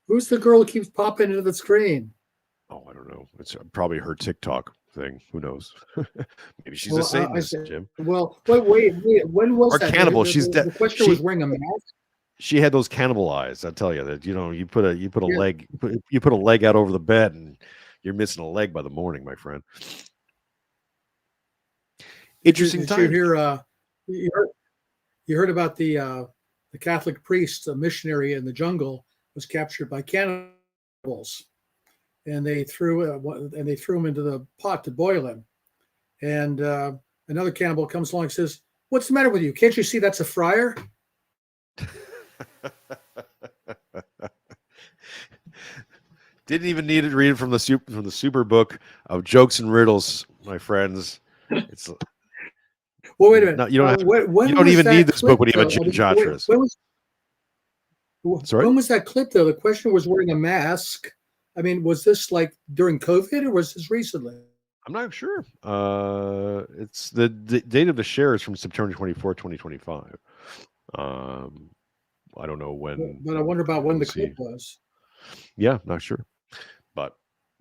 Who's the girl who keeps popping into the screen? Oh, I don't know. It's probably her TikTok thing. Who knows? Maybe she's a Satanist, Jim. Well, wait. When was or that? cannibal. The question was wearing a mask. She had those cannibal eyes. I tell you that. You put a leg out over the bed, and you're missing a leg by the morning, my friend. Interesting time. You heard about the Catholic priest, a missionary in the jungle, was captured by cannibals, and they threw him into the pot to boil him. And another cannibal comes along and says, "What's the matter with you? Can't you see that's a friar?" Didn't even need to read it from the super book of jokes and riddles, my friends. It's well, wait a minute. No, you don't. You don't even need this book when you have a Jim Jatras. When was that clip, though? The question was wearing a mask. I mean, was this like during COVID or was this recently? I'm not sure. It's the date of the share is from September 24, 2025. I don't know when. But I wonder about when the clip was. Yeah, not sure. But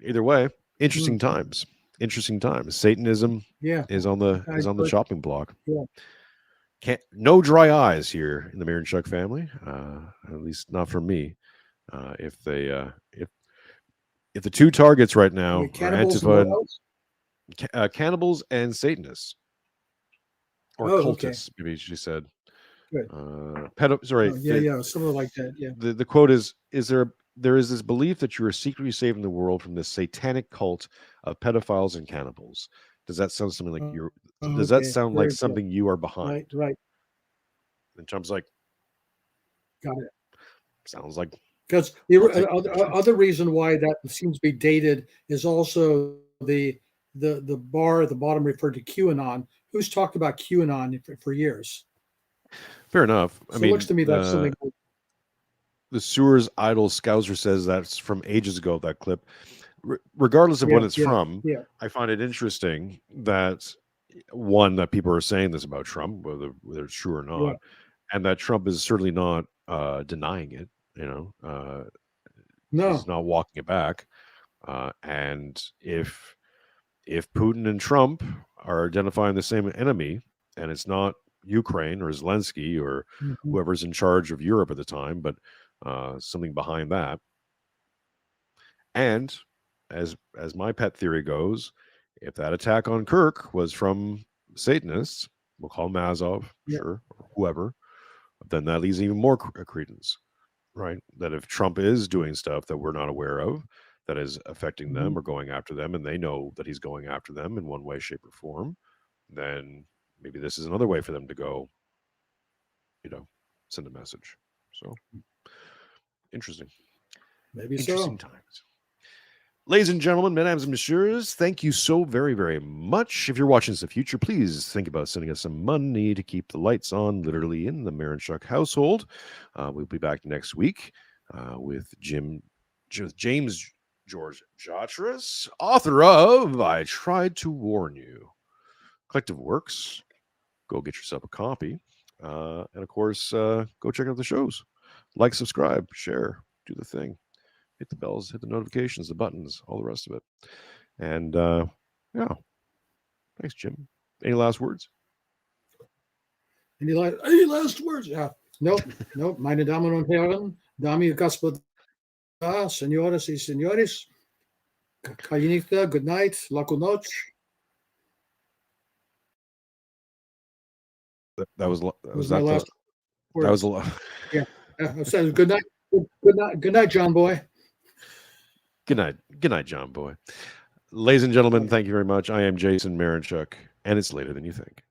either way, interesting times. Interesting times. Satanism is on the chopping block. Yeah. No dry eyes here in the Mironchuck family, at least not for me. If the two targets right now are Antifa, cannibals and Satanists, or cultists, maybe she said. Good. Something like that. Yeah. The quote is there is this belief that you are secretly saving the world from this satanic cult of pedophiles and cannibals. Does that sound something like you're? Does that sound like something you are behind? Right. And Trump's like, got it. Sounds like. Because the other reason why that seems to be dated is also the bar at the bottom referred to QAnon. Who's talked about QAnon for years? Fair enough. I mean, it looks to me that's something. The Sewers Idol Scouser says that's from ages ago. That clip, regardless of when it's from, I find it interesting that that people are saying this about Trump, whether it's true or not, and that Trump is certainly not denying it. No, he's not walking it back. And if Putin and Trump are identifying the same enemy, and it's not Ukraine or Zelensky or whoever's in charge of Europe at the time, but something behind that. And as my pet theory goes, if that attack on Kirk was from Satanists, we'll call them Azov, sure, or whoever, then that leaves even more credence, right? That if Trump is doing stuff that we're not aware of, that is affecting them or going after them, and they know that he's going after them in one way, shape, or form, then maybe this is another way for them to go, send a message. So interesting. Maybe interesting times. Ladies and gentlemen, mesdames and messieurs, thank you so very, very much. If you're watching this in the future, please think about sending us some money to keep the lights on, literally, in the Mironchuck household. We'll be back next week with James George Jatras, author of I Tried to Warn You. Collective works. Go get yourself a copy. And of course, go check out the shows. Like, subscribe, share, do the thing. Hit the bells, hit the notifications, the buttons, all the rest of it. And thanks, Jim. Any last words? Any last words? Yeah. Nope. Meine Damen und Herren, Dame y Gospoda, señoras y señores, Kayinita, good night, laku noc. That was my last word. That was a lot. Yeah. So good night. Good night, John Boy. Good night, John Boy. Ladies and gentlemen, thank you very much. I am Jason Mironchuck, and it's later than you think.